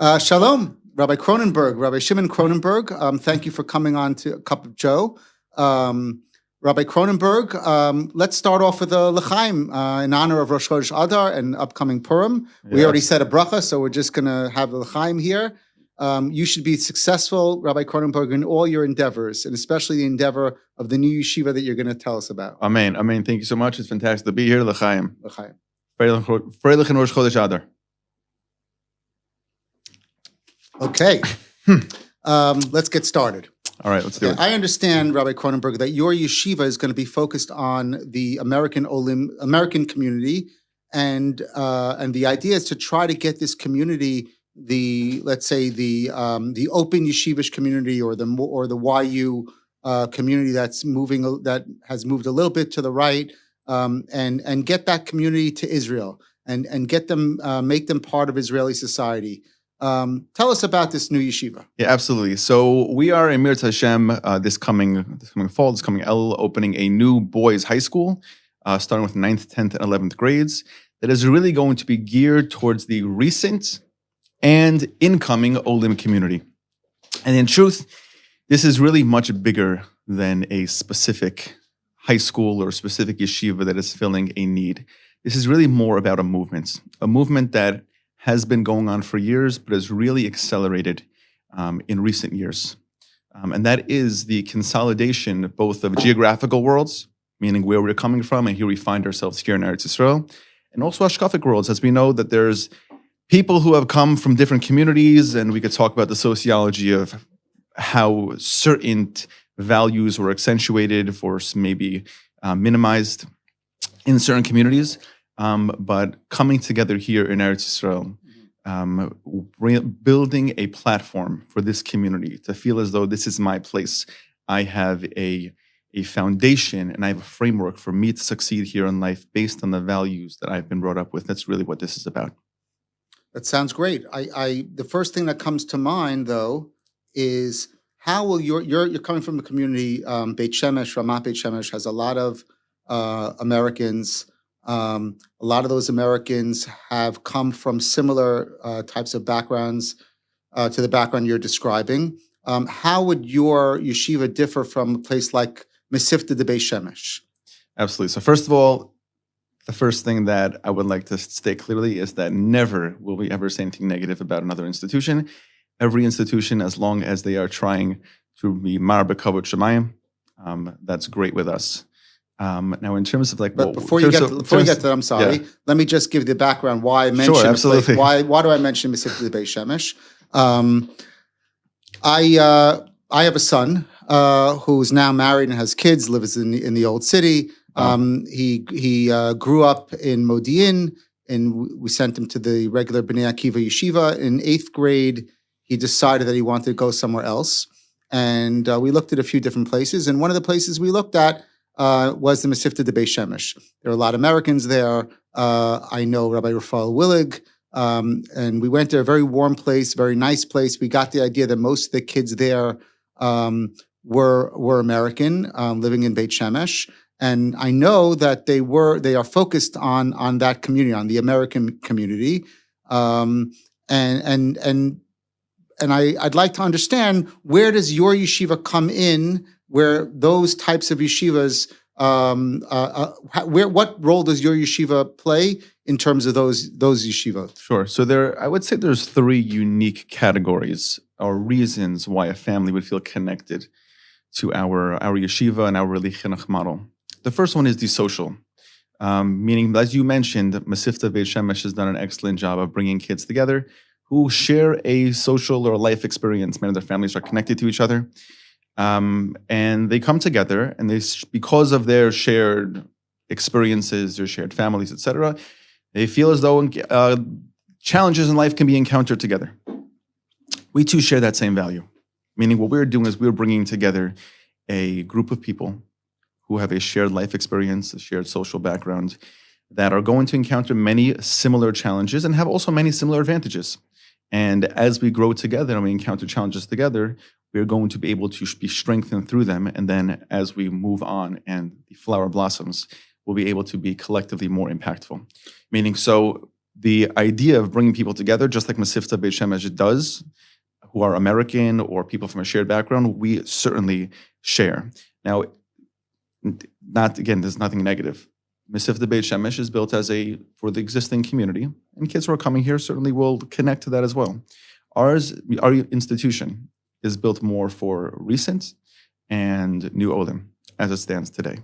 Shalom, Rabbi Kronenberg, Rabbi Shimon Kronenberg. Thank you for coming on to A Cup of Joe. Rabbi Kronenberg, let's start off with a l'chaim in honor of Rosh Chodesh Adar and upcoming Purim. We already said a bracha, so we're just going to have a l'chaim here. You should be successful, Rabbi Kronenberg, in all your endeavors, and especially the endeavor of the new yeshiva that you're going to tell us about. Amen. Amen. Thank you so much. It's fantastic to be here. L'chaim. L'chaim. Freilich and Rosh Chodesh Adar. Okay. Let's get started. All right, let's do it. I understand, Rabbi Kronenberg, that your yeshiva is going to be focused on the American community, and the idea is to try to get this community, the open yeshivish community, or the YU community that has moved a little bit to the right, and get that community to Israel and get them make them part of Israeli society. Tell us about this new yeshiva. Yeah, absolutely. So we are in Mirz Hashem this coming fall, this coming El, opening a new boys' high school, starting with 9th, 10th, and 11th grades, that is really going to be geared towards the recent and incoming Olim community. And in truth, this is really much bigger than a specific high school or specific yeshiva that is filling a need. This is really more about a movement that has been going on for years, but has really accelerated in recent years. And that is the consolidation both of geographical worlds, meaning where we're coming from, and here we find ourselves here in Eretz Yisrael, and also hashkafic worlds, as we know that there's people who have come from different communities, and we could talk about the sociology of how certain values were accentuated or maybe minimized in certain communities. But coming together here in Eretz Yisrael, building a platform for this community to feel as though this is my place. I have a foundation and I have a framework for me to succeed here in life based on the values that I've been brought up with. That's really what this is about. That sounds great. The first thing that comes to mind, though, is how will you're coming from a community, Beit Shemesh, Ramat Beit Shemesh has a lot of Americans. A lot of those Americans have come from similar types of backgrounds to the background you're describing. How would your yeshiva differ from a place like Mesivta de Beit Shemesh? Absolutely. So first of all, the first thing that I would like to state clearly is that never will we ever say anything negative about another institution. Every institution, as long as they are trying to be mar b'kavod shemayim, that's great with us. Now, in terms of but before you get to that, I'm sorry. Yeah. Let me just give the background why I mentioned. Sure, absolutely. Why do I mention Mesivta Beit Shemesh? I have a son who's now married and has kids. Lives in the old city. He grew up in Modi'in, and we sent him to the regular Bnei Akiva yeshiva. In 8th grade, he decided that he wanted to go somewhere else, and we looked at a few different places. And one of the places we looked at was the Mesivta de Beit Shemesh. There are a lot of Americans there. I know Rabbi Raphael Willig, and we went to a very warm place, very nice place. We got the idea that most of the kids there were American, living in Beit Shemesh, and I know that they are focused on that community, on the American community, and I'd like to understand, where does your yeshiva come in? Where those types of yeshivas, what role does your yeshiva play in terms of those yeshivas? Sure. So I would say there's 3 unique categories or reasons why a family would feel connected to our yeshiva and our chinuch model. The first one is the social, meaning, as you mentioned, Mesivta Beit Shemesh has done an excellent job of bringing kids together who share a social or life experience. Many of their families are connected to each other. And they come together, and because of their shared experiences, their shared families, etc., they feel as though challenges in life can be encountered together. We too share that same value, meaning what we're doing is we're bringing together a group of people who have a shared life experience, a shared social background, that are going to encounter many similar challenges and have also many similar advantages. And as we grow together and we encounter challenges together, we're going to be able to be strengthened through them. And then as we move on and the flower blossoms, we'll be able to be collectively more impactful. Meaning, so the idea of bringing people together, just like Mesivta Beit Shemesh does, who are American or people from a shared background, we certainly share. Now, there's nothing negative. Mesivta Beit Shemesh is built for the existing community, and kids who are coming here certainly will connect to that as well. Our institution is built more for recent and new Olim as it stands today.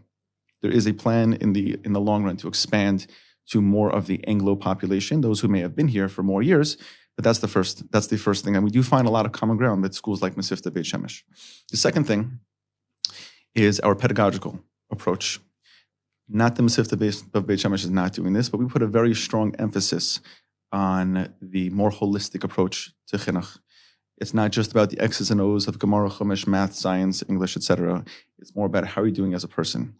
There is a plan in the long run to expand to more of the Anglo population, those who may have been here for more years, but that's the first thing. And we do find a lot of common ground with schools like Mesivta Beit Shemesh. The second thing is our pedagogical approach. Not the Mesivta Beit Shemesh is not doing this, but we put a very strong emphasis on the more holistic approach to chinuch. It's not just about the X's and O's of Gemara, Chumash, math, science, English, etc. It's more about how are you doing as a person?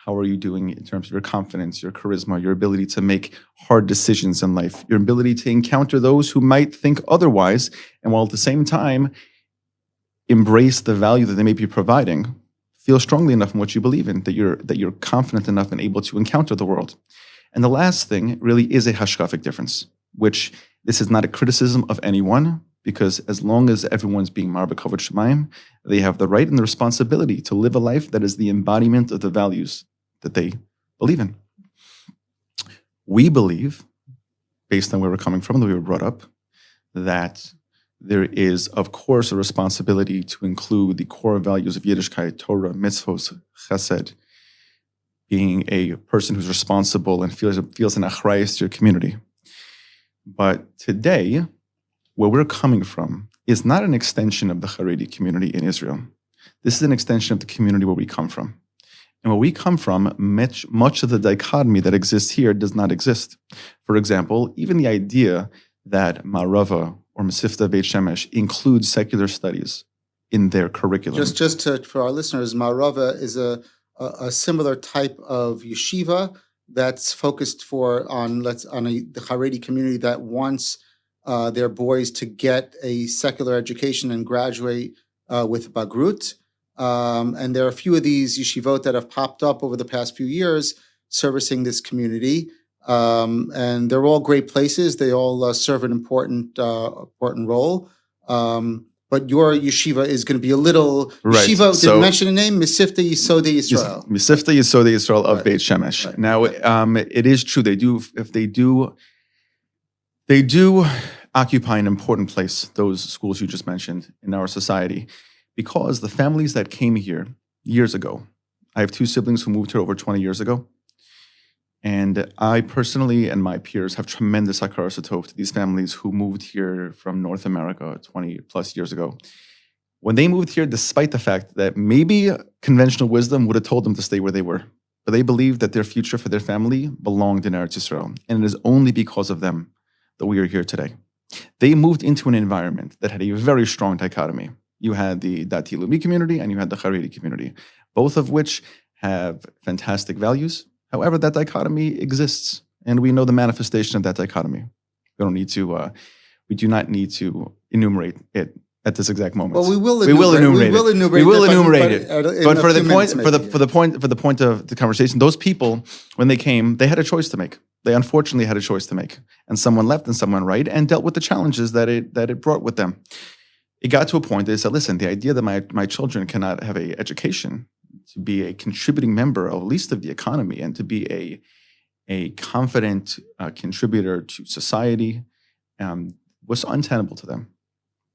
How are you doing in terms of your confidence, your charisma, your ability to make hard decisions in life, your ability to encounter those who might think otherwise, and while at the same time embrace the value that they may be providing, feel strongly enough in what you believe in, that you're confident enough and able to encounter the world. And the last thing really is a hashkafic difference, which this is not a criticism of anyone, because as long as everyone's being mar b'kavod shemayim, they have the right and the responsibility to live a life that is the embodiment of the values that they believe in. We believe, based on where we're coming from, the way we were brought up, that there is, of course, a responsibility to include the core values of Yiddishkeit, Torah, mitzvos, chesed, being a person who's responsible and feels an achrayus to your community. But today, where we're coming from is not an extension of the Haredi community in Israel. This is an extension of the community where we come from. And where we come from, much of the dichotomy that exists here does not exist. For example, even the idea that Marava or Mesivta Beit Shemesh includes secular studies in their curriculum. For our listeners, Marava is a similar type of yeshiva that's focused on the Haredi community that wants their boys to get a secular education and graduate with Bagrut. And there are a few of these yeshivot that have popped up over the past few years servicing this community. And they're all great places. They all serve an important role. But your yeshiva is going to be a little right. Yeshiva. So, did you mention the name? Mesivta Yesodei Yisrael. Mesivta Yesodei Yisrael of Right. Beit Shemesh. Right. Now, it is true. They do occupy an important place, those schools you just mentioned, in our society, because the families that came here years ago, I have two siblings who moved here over 20 years ago, and I personally and my peers have tremendous hakaras hatov to these families who moved here from North America 20 plus years ago. When they moved here, despite the fact that maybe conventional wisdom would have told them to stay where they were, but they believed that their future for their family belonged in Eretz Yisrael, and it is only because of them that we are here today. They moved into an environment that had a very strong dichotomy. You had the Dati Leumi community and you had the Haredi community, both of which have fantastic values. However, that dichotomy exists, and we know the manifestation of that dichotomy. We do not need to enumerate it at this exact moment. Well, we will enumerate it. But for the point of the conversation, those people, when they came, they had a choice to make. They unfortunately had a choice to make, and someone left and someone right, and dealt with the challenges that it brought with them. It got to a point they said, listen, the idea that my children cannot have an education, to be a contributing member, at least of the economy, and to be a confident contributor to society, was untenable to them.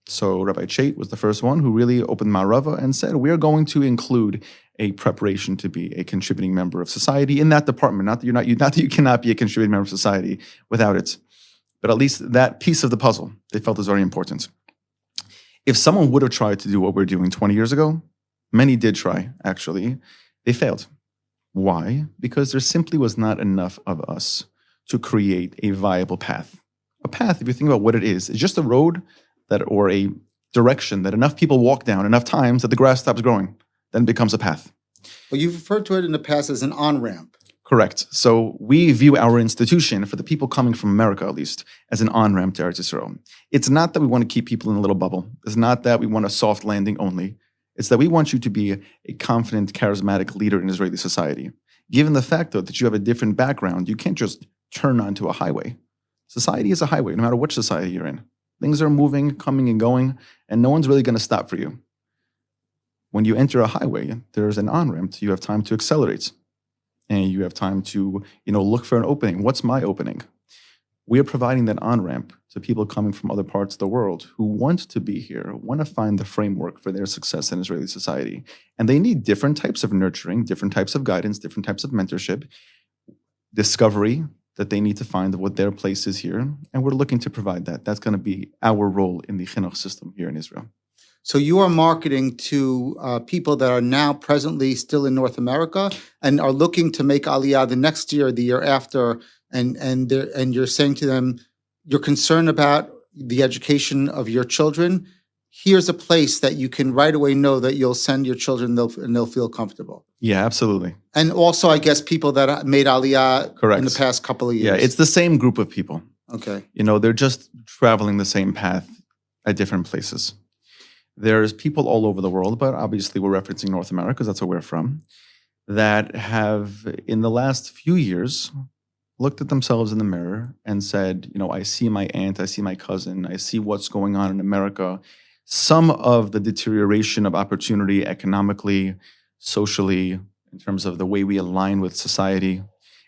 So Rabbi Chait was the first one who really opened Marava and said, we are going to include a preparation to be a contributing member of society in that department. Not that you cannot be a contributing member of society without it, but at least that piece of the puzzle they felt was very important. If someone would have tried to do what we're doing 20 years ago, many did try, actually, they failed. Why? Because there simply was not enough of us to create a viable path. A path, if you think about what it is just a road or a direction that enough people walk down enough times that the grass stops growing, then it becomes a path. Well, you've referred to it in the past as an on-ramp. Correct. So we view our institution, for the people coming from America at least, as an on-ramp to Eretz Yisrael. It's not that we want to keep people in a little bubble. It's not that we want a soft landing only. It's that we want you to be a confident, charismatic leader in Israeli society. Given the fact, though, that you have a different background, you can't just turn onto a highway. Society is a highway, no matter which society you're in. Things are moving, coming and going, and no one's really going to stop for you. When you enter a highway, there's an on-ramp. You have time to accelerate. And you have time to, look for an opening. What's my opening? We are providing that on-ramp to people coming from other parts of the world who want to be here, want to find the framework for their success in Israeli society. And they need different types of nurturing, different types of guidance, different types of mentorship, discovery that they need to find what their place is here. And we're looking to provide that. That's going to be our role in the chinuch system here in Israel. So you are marketing to people that are now presently still in North America and are looking to make Aliyah the next year, the year after, and you're saying to them, you're concerned about the education of your children. Here's a place that you can right away know that you'll send your children and they'll feel comfortable. Yeah, absolutely. And also, I guess, people that made Aliyah Correct. In the past couple of years. Yeah, it's the same group of people. Okay. They're just traveling the same path at different places. There's people all over the world, but obviously we're referencing North America because that's where we're from, that have, in the last few years, looked at themselves in the mirror and said, I see my aunt, I see my cousin, I see what's going on in America. Some of the deterioration of opportunity economically, socially, in terms of the way we align with society.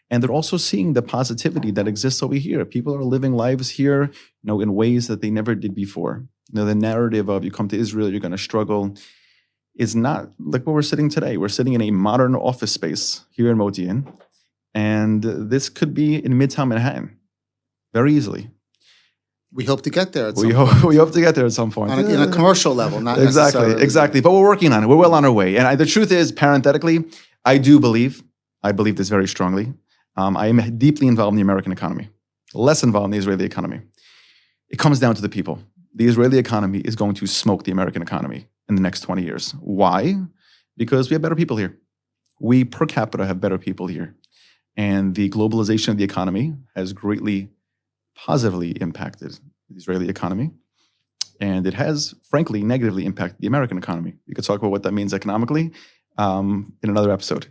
And they're also seeing the positivity that exists over here. People are living lives here, in ways that they never did before. The narrative of you come to Israel, you're going to struggle, is not like where we're sitting today. We're sitting in a modern office space here in Modi'in, and this could be in Midtown Manhattan very easily. We hope to get there at some We point. hope to get there at some point. In a commercial level, not necessarily. Exactly. But we're working on it. We're well on our way. And the truth is, parenthetically, I believe this very strongly. I am deeply involved in the American economy, less involved in the Israeli economy. It comes down to the people. The Israeli economy is going to smoke the American economy in the next 20 years. Why? Because we have better people here. We, per capita, have better people here. And the globalization of the economy has greatly positively impacted the Israeli economy. And it has, frankly, negatively impacted the American economy. We could talk about what that means economically in another episode.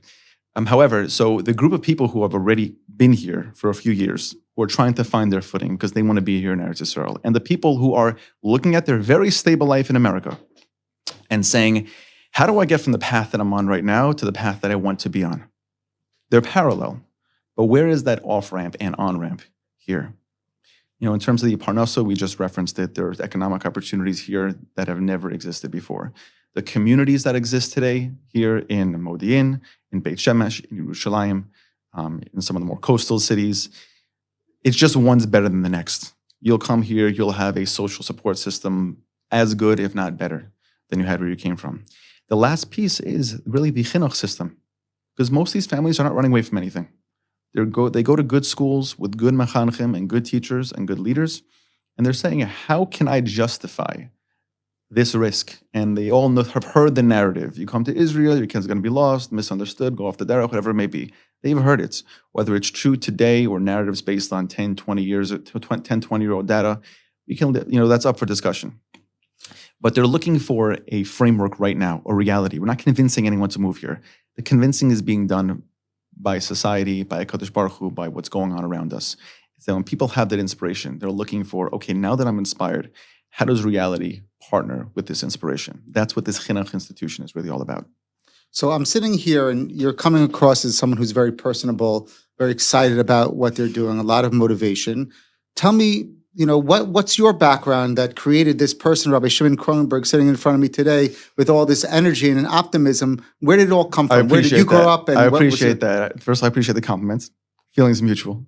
However, so the group of people who have already been here for a few years, who are trying to find their footing because they want to be here in Eretz Yisrael, and the people who are looking at their very stable life in America and saying, how do I get from the path that I'm on right now to the path that I want to be on? They're parallel. But where is that off-ramp and on-ramp here? In terms of the Parnasa, we just referenced it. There's economic opportunities here that have never existed before. The communities that exist today here in Modi'in, in Beit Shemesh, in Yerushalayim, in some of the more coastal cities, it's just one's better than the next. You'll come here, you'll have a social support system as good, if not better, than you had where you came from. The last piece is really the chinuch system, because most of these families are not running away from anything. They go to good schools with good mechanchim and good teachers and good leaders, and they're saying, how can I justify this risk? And they all have heard the narrative. You come to Israel, your kid's going to be lost, misunderstood, go off the derech, whatever it may be. They've heard it. Whether it's true today or narratives based on 10, 20-year-old data, we can, that's up for discussion. But they're looking for a framework right now, a reality. We're not convincing anyone to move here. The convincing is being done by society, by HaKadosh Baruch Hu, by what's going on around us. So when people have that inspiration, they're looking for, okay, now that I'm inspired, how does reality partner with this inspiration? That's what this chinuch institution is really all about. So I'm sitting here and you're coming across as someone who's very personable, very excited about what they're doing, a lot of motivation. Tell me, what's your background that created this person, Rabbi Shimon Kronenberg, sitting in front of me today with all this energy and optimism? Where did it all come from? Where did you grow up? And I appreciate that. First, I appreciate the compliments. Feelings mutual.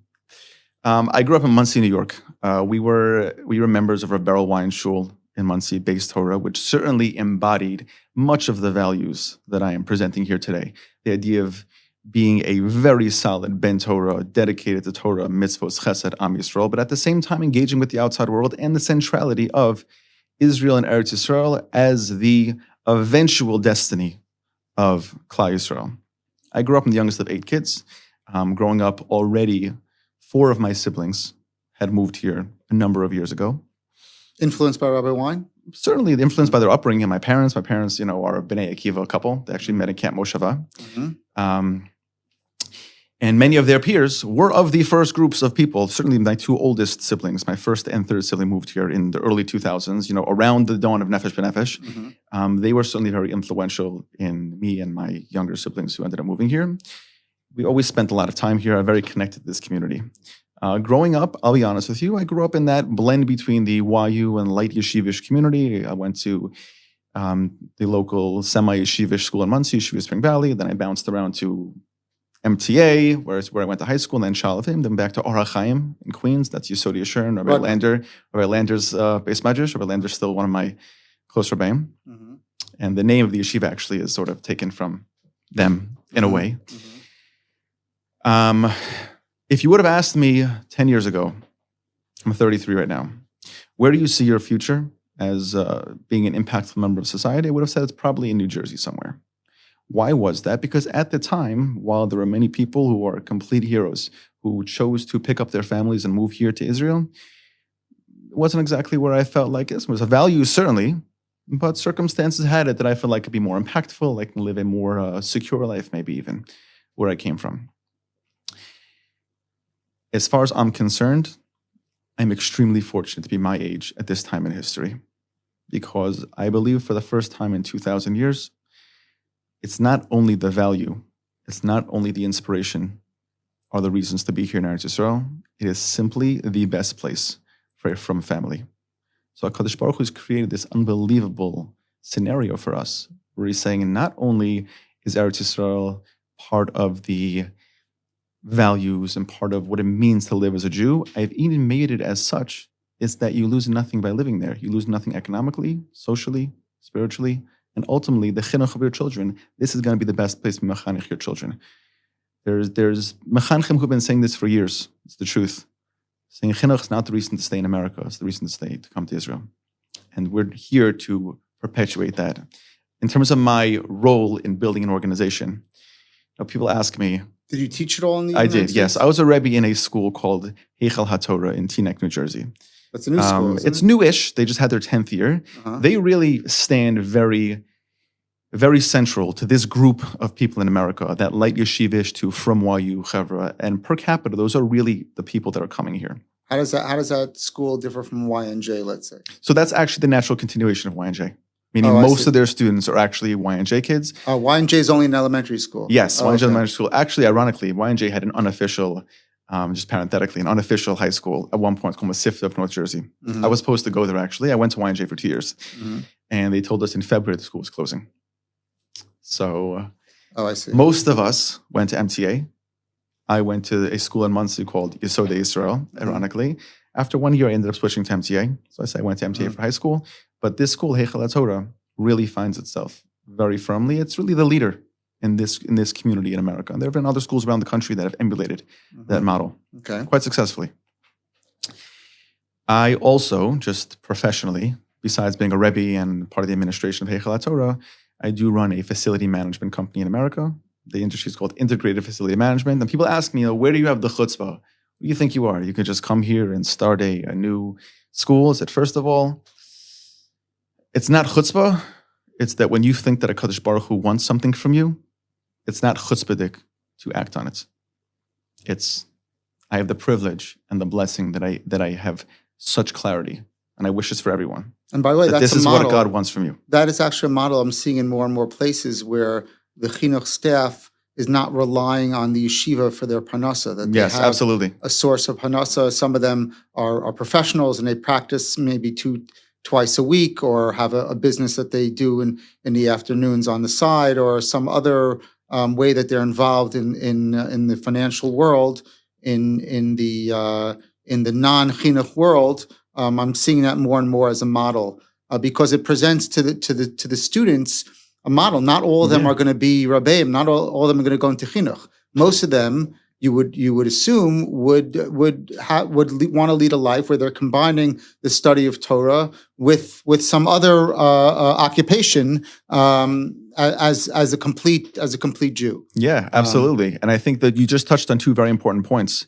I grew up in Monsey, New York. We were members of a barrel wine shul in Monsey, based Torah, which certainly embodied much of the values that I am presenting here today. The idea of being a very solid Ben Torah, dedicated to Torah, mitzvos, chesed, Am Yisrael, but at the same time engaging with the outside world and the centrality of Israel and Eretz Yisrael as the eventual destiny of Klal Yisrael. I grew up in the youngest of 8 kids. Growing up already, 4 of my siblings had moved here a number of years ago. Influenced by Rabbi Wine? Certainly influenced by their upbringing. My parents, are a B'nai Akiva couple. They actually met in Camp Moshava. Mm-hmm. And many of their peers were of the first groups of people. Certainly my two oldest siblings, my first and third sibling moved here in the early 2000s, around the dawn of Nefesh B'Nefesh. Mm-hmm. They were certainly very influential in me and my younger siblings who ended up moving here. We always spent a lot of time here. I'm very connected to this community. Growing up, I'll be honest with you, I grew up in that blend between the YU and light yeshivish community. I went to the local semi-yeshivish school in Monsey, Yeshiva Spring Valley. Then I bounced around to MTA, where I went to high school, and then Shalvim, then back to Or HaChaim in Queens. That's Yesodei Yeshurun, Rabbi Lander. Rabbi Lander's base medrash. Rabbi Lander's still one of my close rebbeim. Mm-hmm. And the name of the yeshiva actually is sort of taken from them in a way. Mm-hmm. If you would have asked me 10 years ago, I'm 33 right now, where do you see your future as being an impactful member of society? I would have said it's probably in New Jersey somewhere. Why was that? Because at the time, while there were many people who are complete heroes who chose to pick up their families and move here to Israel, it wasn't exactly where I felt like this was a value, certainly, but circumstances had it that I felt like could be more impactful, I can live a more secure life, maybe even where I came from. As far as I'm concerned, I'm extremely fortunate to be my age at this time in history, because I believe for the first time in 2,000 years, it's not only the value, it's not only the inspiration or the reasons to be here in Eretz Yisrael, it is simply the best place from family. So HaKadosh Baruch Hu has created this unbelievable scenario for us, where he's saying not only is Eretz Yisrael part of the values and part of what it means to live as a Jew, I've even made it as such, is that you lose nothing by living there. You lose nothing economically, socially, spiritually, and ultimately, the chinuch of your children, this is going to be the best place to mechanech your children. There's mechanchim who've been saying this for years. It's the truth. Saying chinuch is not the reason to stay in America. It's the reason to come to Israel. And we're here to perpetuate that. In terms of my role in building an organization, people ask me. Did you teach it all in the United States? Yes. I was a Rebbe in a school called Heichal HaTorah in Teaneck, New Jersey. That's a new school, It's newish. They just had their 10th year. Uh-huh. They really stand very, very central to this group of people in America, that light yeshivish to from YU, Chevra, and per capita, those are really the people that are coming here. How does that school differ from YNJ, let's say? So that's actually the natural continuation of YNJ, meaning most of their students are actually YNJ kids. YNJ is only in elementary school? Yes, YNJ elementary school. Actually, ironically, YNJ had an unofficial, just parenthetically, an unofficial high school at one point called Mesivta of North Jersey. Mm-hmm. I was supposed to go there, actually. I went to YNJ for 2 years. Mm-hmm. And they told us in February the school was closing. So I see. Most of us went to MTA. I went to a school in Monsey called Yesodei Yisrael, ironically. After 1 year, I ended up switching to MTA. So I went to MTA for high school. But this school, Heichal HaTorah, really finds itself very firmly. It's really the leader in this community in America. And there have been other schools around the country that have emulated that model quite successfully. I also, just professionally, besides being a Rebbe and part of the administration of Heichal HaTorah, I do run a facility management company in America. The industry is called Integrated Facility Management. And people ask me, where do you have the chutzpah? Who do you think you are? You could just come here and start a new school. I said, first of all, it's not chutzpah. It's that when you think that HaKadosh Baruch Hu wants something from you, it's not chutzpahdik to act on it. I have the privilege and the blessing that I have such clarity, and I wish this for everyone. And by the way, this is what God wants from you. That is actually a model I'm seeing in more and more places where the chinuch staff is not relying on the yeshiva for their parnasa. That they have absolutely. A source of parnasa. Some of them are professionals and they practice maybe twice a week, or have a business that they do in the afternoons on the side, or some other way that they're involved in the financial world, in the non-chinuch world. I'm seeing that more and more as a model because it presents to the students a model. Not all of them are going to be rabbeim. Not all of them are going to go into chinuch. Most of them, you would assume, would want to lead a life where they're combining the study of Torah with some other occupation as a complete Jew. Yeah, absolutely. And I think that you just touched on two very important points.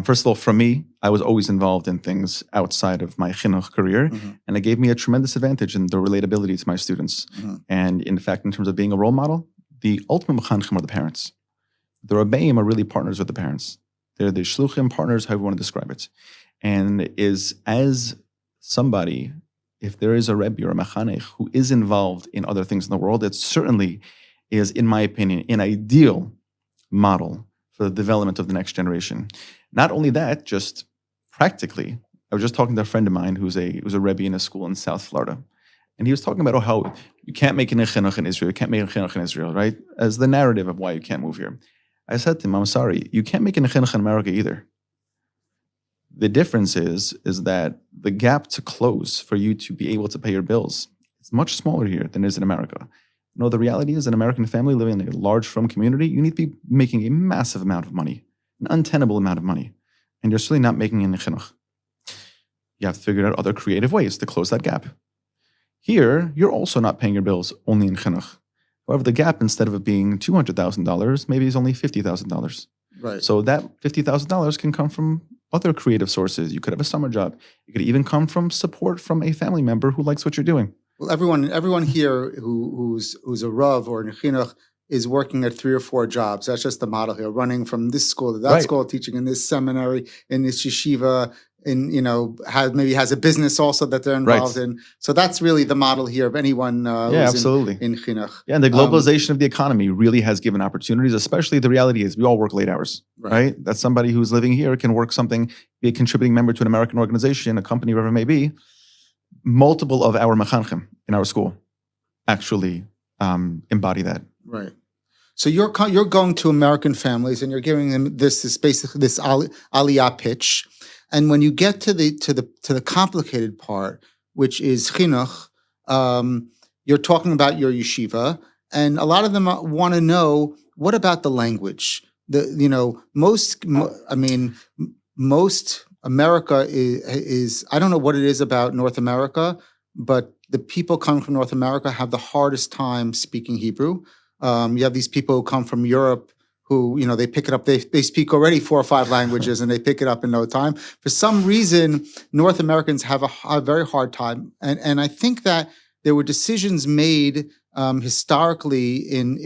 First of all, for me, I was always involved in things outside of my chinuch career, and it gave me a tremendous advantage in the relatability to my students. And in fact, in terms of being a role model, the ultimate mechanchim are the parents. the Rebbeim are really partners with the parents. They're the shluchim partners, however you want to describe it. And is as somebody, if there is a Rebbe or a Mechanech who is involved in other things in the world, it certainly is, in my opinion, an ideal model for the development of the next generation. Not only that, just practically, I was just talking to a friend of mine who's a Rebbe in a school in South Florida. And he was talking about how you can't make an chinuch in Israel, you can't make an chinuch in Israel, right? As the narrative of why you can't move here. I said to him, I'm sorry, you can't make an chinuch in America either. The difference is that the gap to close for you to be able to pay your bills is much smaller here than it is in America. No, the reality is an American family living in a large frum community, you need to be making a massive amount of money, an untenable amount of money. And you're certainly not making an chinuch. You have to figure out other creative ways to close that gap. Here, you're also not paying your bills only in chinuch. However, the gap, instead of it being $200,000, maybe is only $50,000. Right. So that $50,000 can come from other creative sources. You could have a summer job. It could even come from support from a family member who likes what you're doing. Well, everyone here who's a Rav or a Chinuch is working at 3 or 4 jobs. That's just the model here, running from this school to that school, teaching in this seminary, in this yeshiva, has a business also that they're involved in. So that's really the model here of anyone who's absolutely. in Chinuch. Yeah, and the globalization of the economy really has given opportunities, especially the reality is we all work late hours, right? That somebody who's living here can work something, be a contributing member to an American organization, a company, wherever it may be. Multiple of our mechanchim in our school actually embody that. Right. So you're going to American families and you're giving them this aliyah pitch, and when you get to the complicated part, which is chinuch, you're talking about your yeshiva, and a lot of them want to know, what about the language? Most America is I don't know what it is about North America, but the people coming from North America have the hardest time speaking Hebrew. You have these people who come from Europe who, they pick it up. They speak already 4 or 5 languages and they pick it up in no time. For some reason, North Americans have a very hard time. And I think that there were decisions made historically in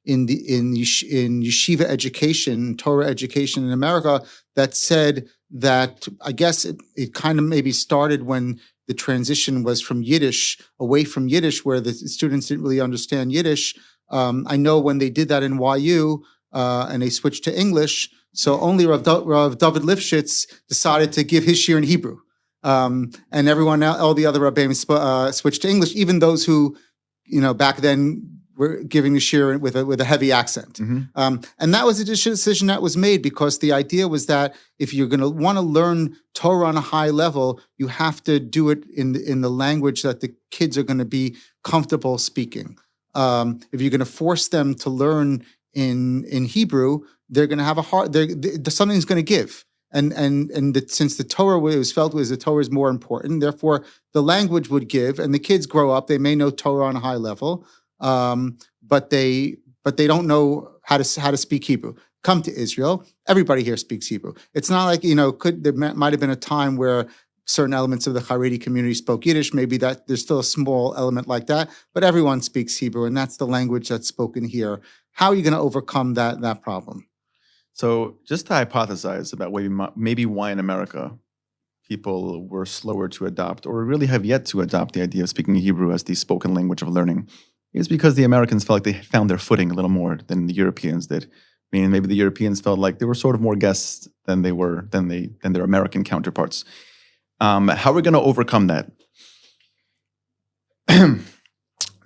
yeshiva education, Torah education in America, that said that, I guess it kind of maybe started when the transition was from Yiddish, away from Yiddish, where the students didn't really understand Yiddish. I know when they did that in YU and they switched to English, so only Rav David Lifshitz decided to give his shir in Hebrew. And all the other Rabbeim switched to English, even those who, back then were giving the shir with a heavy accent. Mm-hmm. And that was a decision that was made because the idea was that if you're going to want to learn Torah on a high level, you have to do it in the language that the kids are going to be comfortable speaking. If you're going to force them to learn in Hebrew, they're going to have something's going to give. And since the Torah was felt the Torah is more important, therefore the language would give, and the kids grow up. They may know Torah on a high level, but they don't know how to speak Hebrew. Come to Israel, everybody here speaks Hebrew. It's not like there might have been a time where certain elements of the Haredi community spoke Yiddish. Maybe that there's still a small element like that, but everyone speaks Hebrew, and that's the language that's spoken here. How are you going to overcome that problem? So just to hypothesize about maybe why in America people were slower to adopt or really have yet to adopt the idea of speaking Hebrew as the spoken language of learning, is because the Americans felt like they found their footing a little more than the Europeans did. I mean, maybe the Europeans felt like they were sort of more guests than their American counterparts. How are we going to overcome that?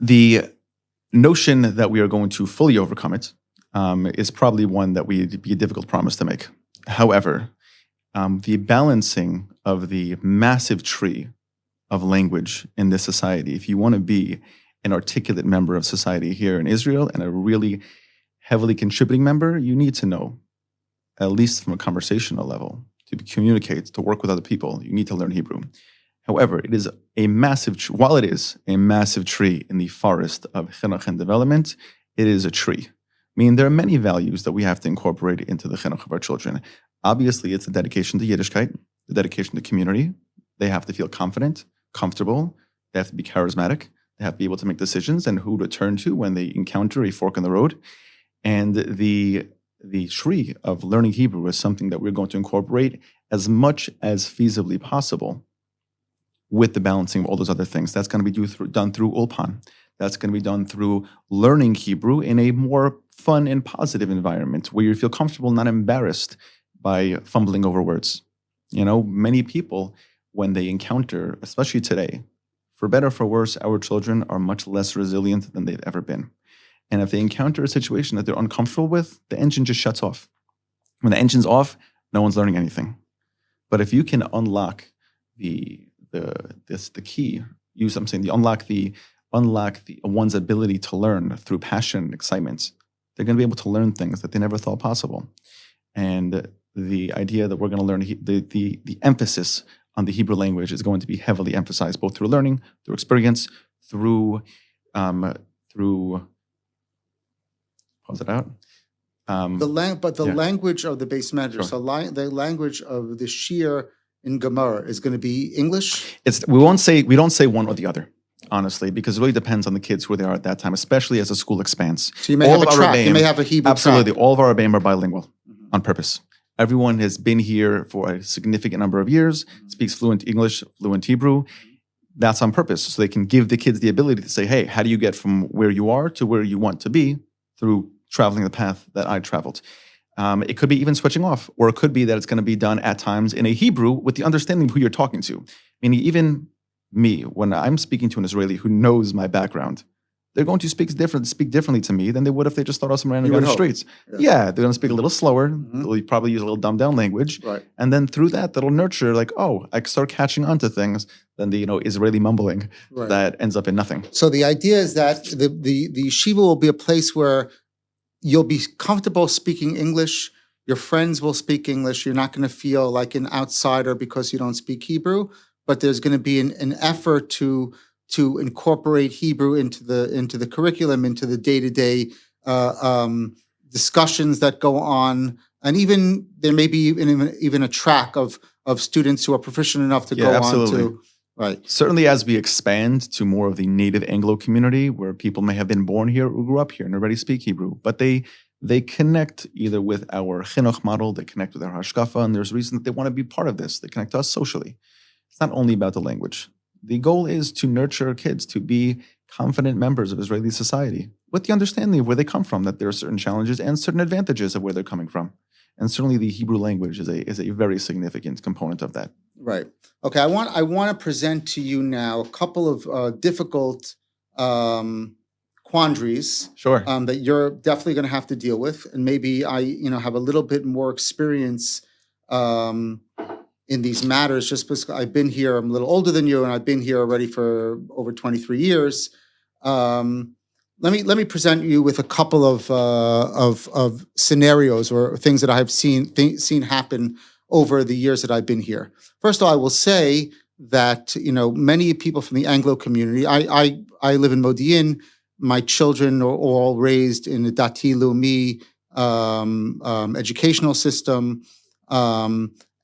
The notion that we are going to fully overcome it is probably one that would be a difficult promise to make. However, the balancing of the massive tree of language in this society, if you want to be an articulate member of society here in Israel and a really heavily contributing member, you need to know, at least from a conversational level, to communicate, to work with other people, you need to learn Hebrew. However, it is a massive, while it is a massive tree in the forest of chinuch and development, it is a tree. I mean, there are many values that we have to incorporate into the chinuch of our children. Obviously, it's a dedication to Yiddishkeit, the dedication to community. They have to feel confident, comfortable. They have to be charismatic. They have to be able to make decisions and who to turn to when they encounter a fork in the road. And the tree of learning Hebrew is something that we're going to incorporate as much as feasibly possible with the balancing of all those other things. That's going to be done through Ulpan. That's going to be done through learning Hebrew in a more fun and positive environment where you feel comfortable, not embarrassed by fumbling over words. Many people, when they encounter, especially today, for better or for worse, our children are much less resilient than they've ever been. And if they encounter a situation that they're uncomfortable with, the engine just shuts off. When the engine's off, no one's learning anything. But if you can unlock the key, unlock one's ability to learn through passion and excitement, they're going to be able to learn things that they never thought possible. And the idea that we're going to learn the emphasis on the Hebrew language is going to be heavily emphasized, both through learning, through experience, through pause it out. The language of the base matter. Sure. So the language of the Shir in Gemara is going to be English. We don't say one or the other, honestly, because it really depends on the kids where they are at that time, especially as the school expands. So you may have a track. You may have a Hebrew absolutely. track. All of our Rebbeim are bilingual on purpose. Everyone has been here for a significant number of years, speaks fluent English, fluent Hebrew. That's on purpose, so they can give the kids the ability to say, hey, how do you get from where you are to where you want to be through traveling the path that I traveled? It could be even switching off, or it could be that it's going to be done at times in a Hebrew with the understanding of who you're talking to. Meaning even me, when I'm speaking to an Israeli who knows my background, they're going to speak differently to me than they would if they just thought of some random guy on the streets. Yeah, they're going to speak a little slower. They'll probably use a little dumbed down language. Right. And then through that, that'll nurture I start catching on to things than the Israeli mumbling that ends up in nothing. So the idea is that the yeshiva will be a place where you'll be comfortable speaking English. Your friends will speak English. You're not going to feel like an outsider because you don't speak Hebrew. But there's going to be an effort to incorporate Hebrew into the curriculum, into the day-to-day discussions that go on, and even there may be even a track of students who are proficient enough to go absolutely. on to. Right. Certainly as we expand to more of the native Anglo community where people may have been born here or grew up here and already speak Hebrew, but they connect either with our chinuch model, they connect with our hashkafa, and there's a reason that they want to be part of this. They connect to us socially. It's not only about the language. The goal is to nurture kids to be confident members of Israeli society with the understanding of where they come from, that there are certain challenges and certain advantages of where they're coming from. And certainly the Hebrew language is a very significant component of that. Right. Okay, I want to present to you now a couple of difficult quandaries that you're definitely going to have to deal with. And maybe I have a little bit more experience in these matters, just because I've been here, I'm a little older than you, and I've been here already for over 23 years. Let me present you with a couple of scenarios or things that I have seen happen over the years that I've been here. First of all, I will say that many people from the Anglo community. I live in Modi'in. My children are all raised in the Dati Leumi educational system.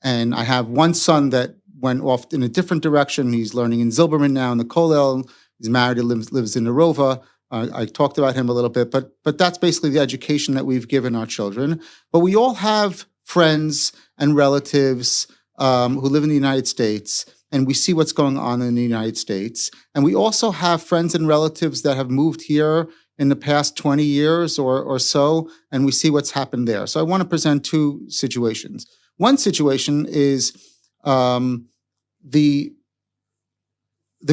And I have one son that went off in a different direction. He's learning in Zilberman now in the Kollel. He's married and lives in Narova. I talked about him a little bit, but that's basically the education that we've given our children. But we all have friends and relatives who live in the United States, and we see what's going on in the United States. And we also have friends and relatives that have moved here in the past 20 years or so, and we see what's happened there. So I want to present two situations. One situation is the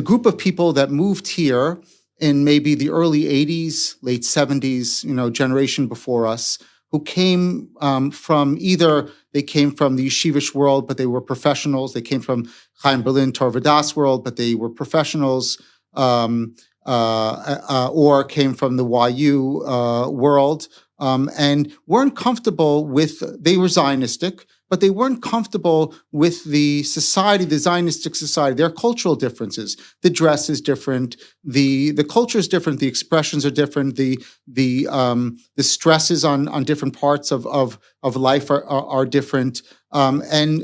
group of people that moved here in maybe the early 80s, late 70s, generation before us, who came from they came from the Yeshivish world, but they were professionals. They came from Chaim Berlin, Torvadas world, but they were professionals, or came from the YU world, and weren't comfortable they were Zionistic, but they weren't comfortable with the society, the Zionistic society, their cultural differences. The dress is different, the culture is different, the expressions are different, the stresses on different parts of life are different. And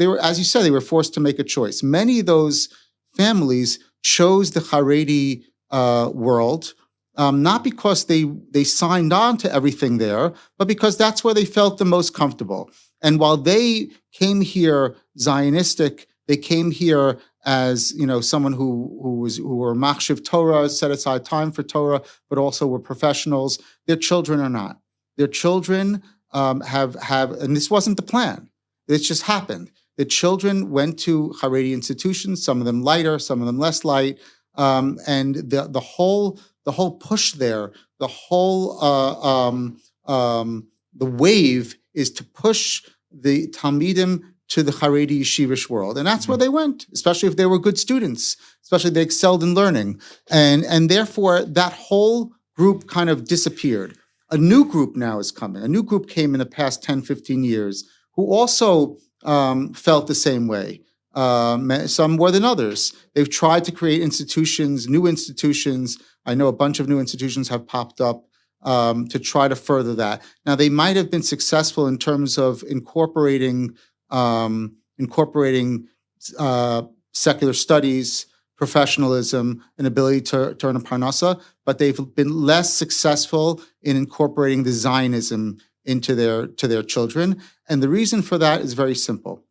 they were, as you said, they were forced to make a choice. Many of those families chose the Haredi world not because they signed on to everything there, but because that's where they felt the most comfortable. And while they came here Zionistic, they came here as someone who were machshiv Torah, set aside time for Torah, but also were professionals. Their children are not. Their children have, and this wasn't the plan. It just happened. The children went to Haredi institutions, some of them lighter, some of them less light, and the whole push there, the wave is to push the Talmidim to the Haredi Yeshivish world. And that's where they went, especially if they were good students, especially if they excelled in learning. And therefore, that whole group kind of disappeared. A new group now is coming. A new group came in the past 10, 15 years who also felt the same way, some more than others. They've tried to create institutions, new institutions. I know a bunch of new institutions have popped up to try to further that. Now, they might have been successful in terms of incorporating secular studies, professionalism, and ability to earn a parnasa, but they've been less successful in incorporating the Zionism into their children. And the reason for that is very simple.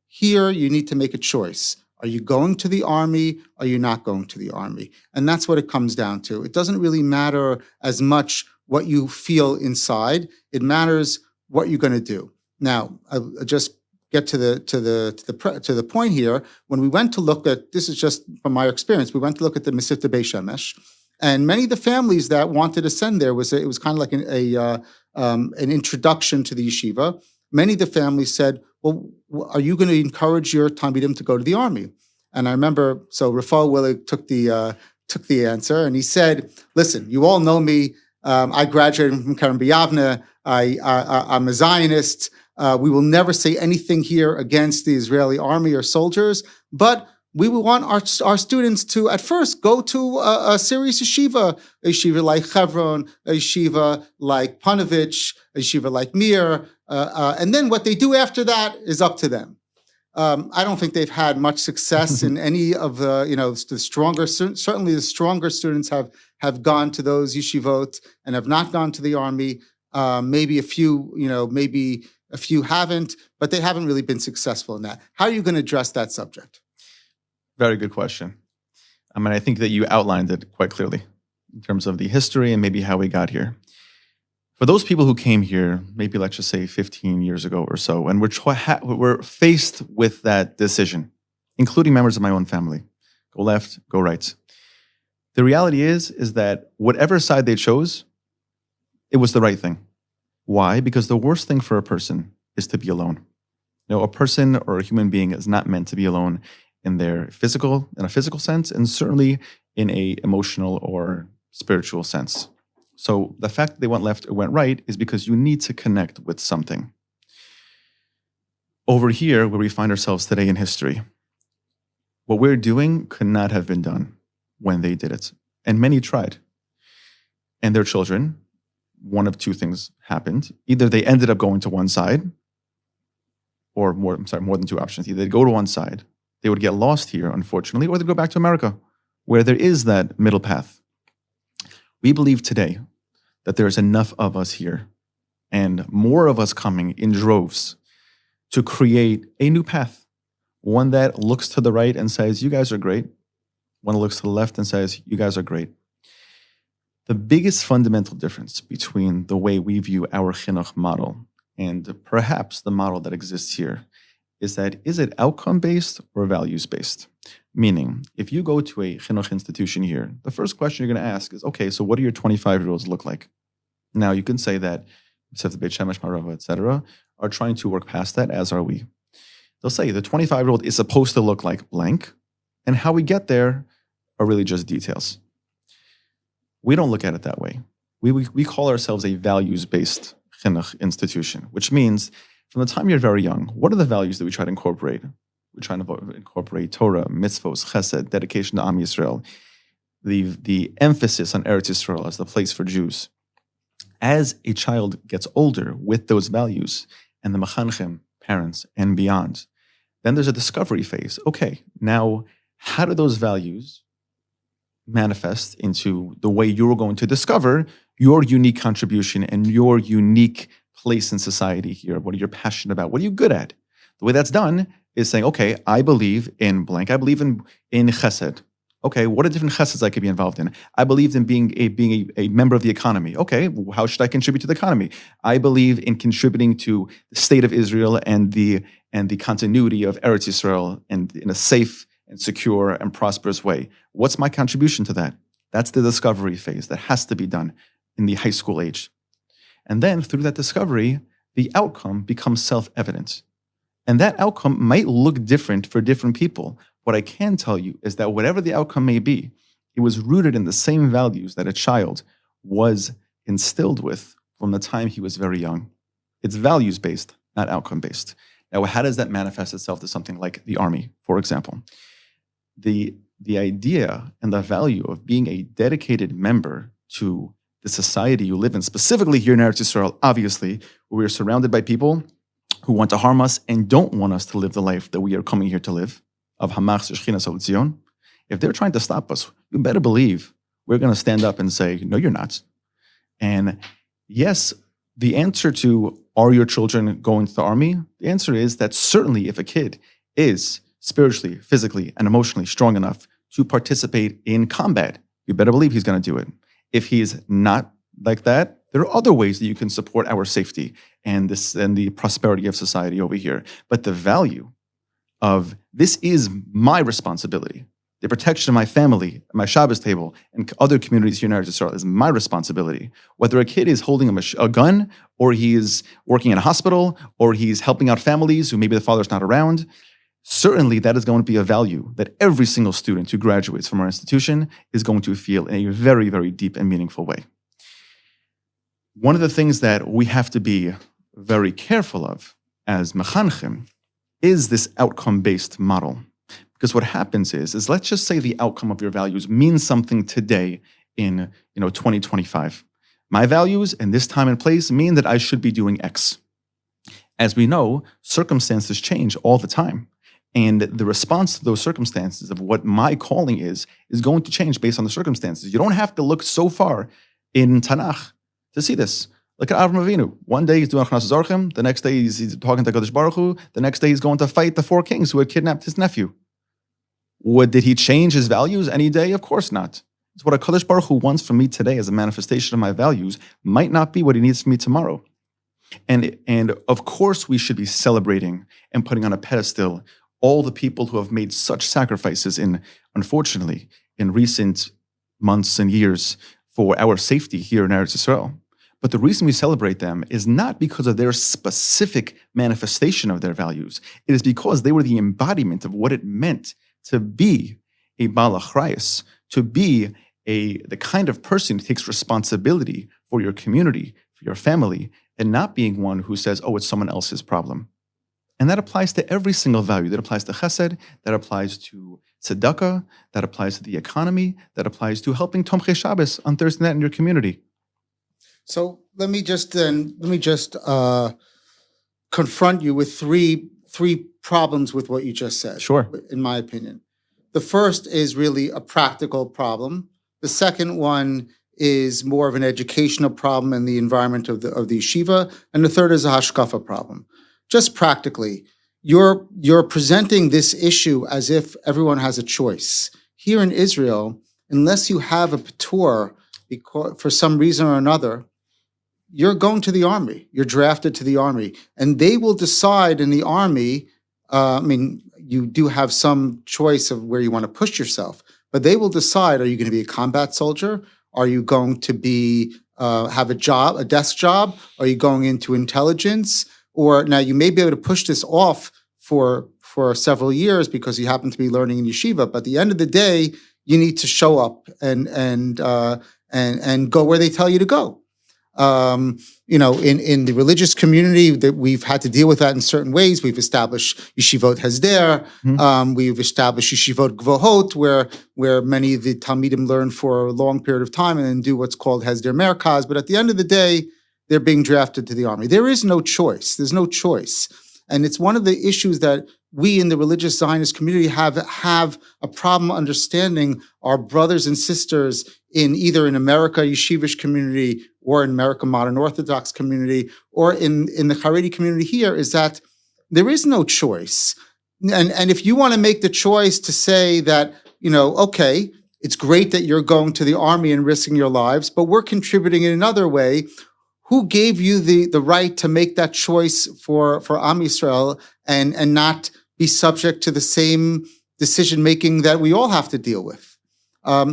Here, you need to make a choice. Are you going to the army? Are you not going to the army? And that's what it comes down to. It doesn't really matter as much what you feel inside. It matters what you're going to do. Now, I'll just get to the point here. When we went to look at, this is just from my experience, we went to look at the Mesivta Shemesh, and many of the families that wanted to send there it was kind of like an introduction to the yeshiva. Many of the families said, well, are you going to encourage your Talmidim to go to the army? And I remember, so Raphael Willig took the answer, and he said, listen, you all know me. I graduated from Keren B'Yavne. I'm a Zionist. We will never say anything here against the Israeli army or soldiers, but we will want our students to, at first, go to a serious yeshiva, a yeshiva like Hebron, a yeshiva like Panovich, a yeshiva like Mir, and then what they do after that is up to them. I don't think they've had much success in any of the stronger, certainly the stronger students have gone to those yeshivot and have not gone to the army. Maybe a few haven't, but they haven't really been successful in that. How are you going to address that subject? Very good question. I mean, I think that you outlined it quite clearly in terms of the history and maybe how we got here. For those people who came here, maybe let's just say 15 years ago or so, and we're faced with that decision, including members of my own family, go left, go right. The reality is that whatever side they chose, it was the right thing. Why? Because the worst thing for a person is to be alone. A person or a human being is not meant to be alone in a physical sense, and certainly in a emotional or spiritual sense. So the fact that they went left or went right is because you need to connect with something. Over here, where we find ourselves today in history, what we're doing could not have been done when they did it. And many tried. And their children, one of two things happened. Either they ended up going to one side, or more than two options. Either they'd go to one side, they would get lost here, unfortunately, or they'd go back to America, where there is that middle path. We believe today that there's enough of us here and more of us coming in droves to create a new path, one that looks to the right and says, you guys are great, one that looks to the left and says, you guys are great. The biggest fundamental difference between the way we view our chinuch model and perhaps the model that exists here is it outcome-based or values-based? Meaning, if you go to a chinuch institution here, the first question you're going to ask is, okay, so what do your 25-year-olds look like? Now, you can say that Mesivta Beit Shemesh, Marava, etc., are trying to work past that, as are we. They'll say the 25-year-old is supposed to look like blank, and how we get there are really just details. We don't look at it that way. We call ourselves a values-based chinuch institution, which means from the time you're very young, what are the values that we try to incorporate? We're trying to incorporate Torah, mitzvos, chesed, dedication to Am Yisrael, the emphasis on Eretz Yisrael as the place for Jews. As a child gets older with those values, and the mechanchem, parents, and beyond, then there's a discovery phase. Okay, now how do those values manifest into the way you're going to discover your unique contribution and your unique place in society here. What are you passionate about? What are you good at? The way that's done is saying, okay, I believe in blank. I believe in chesed. Okay, what are different cheseds I could be involved in? I believe in being a member of the economy. Okay, how should I contribute to the economy? I believe in contributing to the state of Israel and the continuity of Eretz Yisrael and in a safe and secure and prosperous way. What's my contribution to that? That's the discovery phase that has to be done in the high school age. And then through that discovery, the outcome becomes self-evident. And that outcome might look different for different people. What I can tell you is that whatever the outcome may be, it was rooted in the same values that a child was instilled with from the time he was very young. It's values-based, not outcome-based. Now, how does that manifest itself to something like the army, for example? The idea and the value of being a dedicated member to the society you live in, specifically here in Eretz Yisrael, obviously, where we're surrounded by people who want to harm us and don't want us to live the life that we are coming here to live, of Hamach Shechina Sol Tzion. If they're trying to stop us, you better believe we're going to stand up and say, no, you're not. And yes, the answer to, are your children going to the army? The answer is that certainly if a kid is spiritually, physically, and emotionally strong enough to participate in combat, you better believe he's going to do it. If he's not like that, there are other ways that you can support our safety and the prosperity of society over here. But the value of this is my responsibility. The protection of my family, my Shabbos table, and other communities here in Eretz Yisrael is my responsibility. Whether a kid is holding a gun, or he is working in a hospital, or he's helping out families who maybe the father's not around, certainly that is going to be a value that every single student who graduates from our institution is going to feel in a very, very deep and meaningful way. One of the things that we have to be very careful of as mechanchim is this outcome-based model. Because what happens is let's just say the outcome of your values means something today in 2025. My values in this time and place mean that I should be doing X. As we know, circumstances change all the time. And the response to those circumstances of what my calling is going to change based on the circumstances. You don't have to look so far in Tanakh to see this. Look at Avraham Avinu. One day he's doing Achnas Zorchim, the next day he's talking to Kadosh Baruch Hu, the next day he's going to fight the 4 kings who had kidnapped his nephew. Did he change his values any day? Of course not. It's what a Kadosh Baruch Hu wants from me today as a manifestation of my values might not be what he needs from me tomorrow. And of course we should be celebrating and putting on a pedestal all the people who have made such sacrifices unfortunately, in recent months and years for our safety here in Eretz Yisrael. But the reason we celebrate them is not because of their specific manifestation of their values. It is because they were the embodiment of what it meant to be a Baal Achrayus, to be the kind of person who takes responsibility for your community, for your family, and not being one who says, oh, it's someone else's problem. And that applies to every single value. That applies to chesed, that applies to tzedakah, that applies to the economy, that applies to helping Tomchei Shabbos on Thursday night in your community. So let me just confront you with three problems with what you just said. Sure. In my opinion, the first is really a practical problem. The second one is more of an educational problem in the environment of the yeshiva, and the third is a hashkafa problem. Just practically, you're presenting this issue as if everyone has a choice. Here in Israel, unless you have a patur for some reason or another, you're going to the army. You're drafted to the army. And they will decide in the army, you do have some choice of where you want to push yourself, but they will decide, are you going to be a combat soldier? Are you going to be have a desk job? Are you going into intelligence? Or now you may be able to push this off for several years because you happen to be learning in yeshiva, but at the end of the day, you need to show up and go where they tell you to go. In the religious community, that we've had to deal with that in certain ways. We've established yeshivot hesder. We've established yeshivot gvohot, where many of the talmidim learn for a long period of time and then do what's called hesder merkaz. But at the end of the day, they're being drafted to the army. There is no choice. There's no choice. And it's one of the issues that we in the religious Zionist community have a problem understanding our brothers and sisters in either in America Yeshivish community or in America Modern Orthodox community or in the Haredi community here, is that there is no choice. And if you want to make the choice to say that, okay, it's great that you're going to the army and risking your lives, but we're contributing in another way. Who gave you the right to make that choice for Am Yisrael and not be subject to the same decision making that we all have to deal with?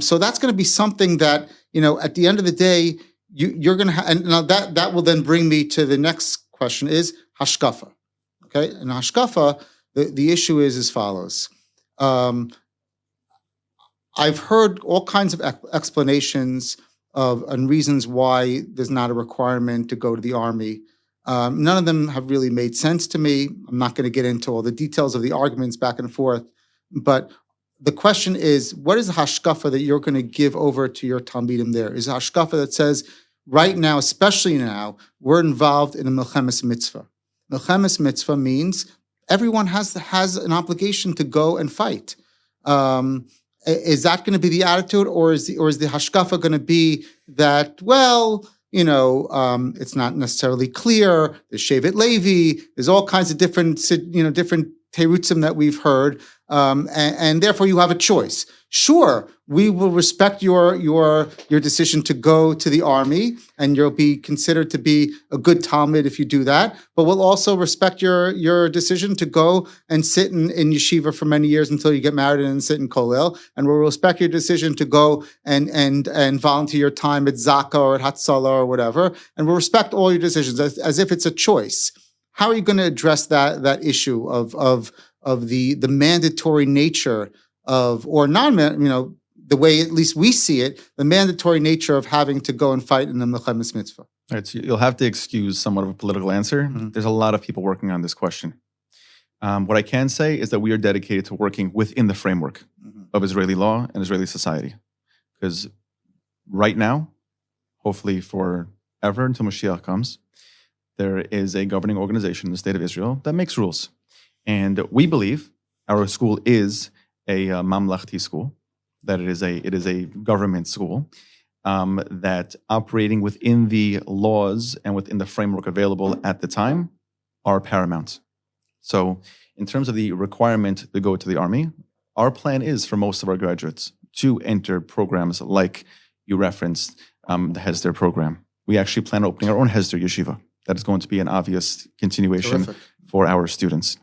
So that's going to be something that, at the end of the day, you're going to and now that will then bring me to the next question is hashkafa. Okay, and hashkafa, the issue is as follows. I've heard all kinds of explanations and reasons why there's not a requirement to go to the army. None of them have really made sense to me. I'm not going to get into all the details of the arguments back and forth, but the question is, what is the hashkafa that you're going to give over to your talmidim there? Is a hashkafa that says, right now, especially now, we're involved in a milchemes mitzvah. Milchemes mitzvah means everyone has an obligation to go and fight. Is that going to be the attitude, or is the hashkafa going to be that, well, it's not necessarily clear. There's Shevet Levi. There's all kinds of different terutzim that we've heard, and therefore you have a choice. Sure, we will respect your decision to go to the army, and you'll be considered to be a good Talmud if you do that. But we'll also respect your decision to go and sit in yeshiva for many years until you get married and sit in kollel. And we'll respect your decision to go and volunteer your time at Zaka or at Hatzalah or whatever. And we'll respect all your decisions as if it's a choice. How are you going to address that issue of the mandatory nature of, or the way at least we see it, the mandatory nature of having to go and fight in the milchemes mitzvah? All right, so you'll have to excuse somewhat of a political answer. Mm-hmm. There's a lot of people working on this question. What I can say is that we are dedicated to working within the framework of Israeli law and Israeli society. Because right now, hopefully forever until Mashiach comes, there is a governing organization in the state of Israel that makes rules. And we believe our school is a mamlachti school, that it is a government school, that operating within the laws and within the framework available at the time are paramount. So in terms of the requirement to go to the army, our plan is for most of our graduates to enter programs like you referenced, the Hesder program. We actually plan on opening our own Hesder yeshiva. That is going to be an obvious continuation for our students.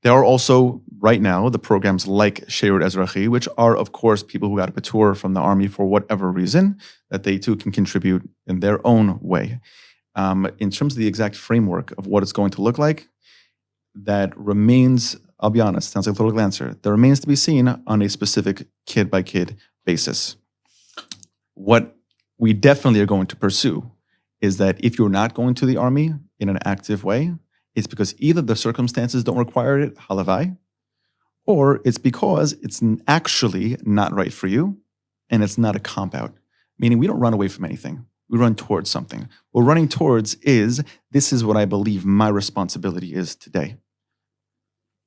There are also, right now, the programs like Sheirut Ezrachi, which are, of course, people who got a tour from the army for whatever reason, that they too can contribute in their own way. In terms of the exact framework of what it's going to look like, that remains, I'll be honest, sounds like a political answer, that remains to be seen on a specific kid-by-kid basis. What we definitely are going to pursue is that if you're not going to the army in an active way, it's because either the circumstances don't require it, halavai, or it's because it's actually not right for you, and it's not a cop-out. Meaning we don't run away from anything. We run towards something. What we're running towards is, this is what I believe my responsibility is today.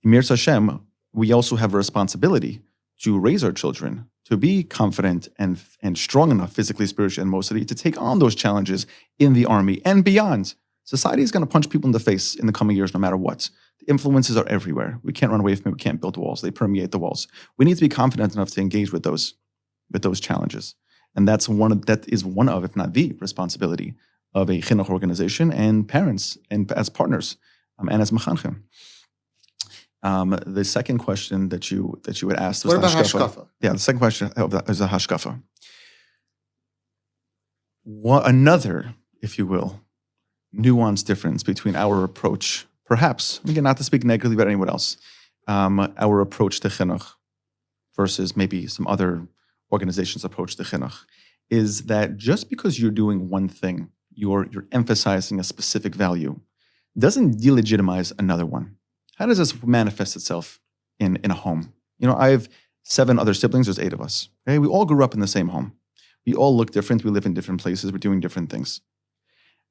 In Mir Hashem, we also have a responsibility to raise our children, to be confident and strong enough physically, spiritually, and emotionally to take on those challenges in the army and beyond. Society is going to punch people in the face in the coming years no matter what. The influences are everywhere. We can't run away from it. We can't build walls. They permeate the walls. We need to be confident enough to engage with those challenges. And that is one of, if not the responsibility of a chinuch organization and parents and as partners and as mechanchim. The second question that you had asked was what about hashkafa? Yeah, the second question is a hashkafa. Another, if you will, nuanced difference between our approach, perhaps, again, not to speak negatively about anyone else, our approach to chinuch versus maybe some other organizations' approach to chinuch, is that just because you're doing one thing, you're emphasizing a specific value, doesn't delegitimize another one. How does this manifest itself in a home? I have 7 other siblings, there's 8 of us. Okay? We all grew up in the same home. We all look different, we live in different places, we're doing different things.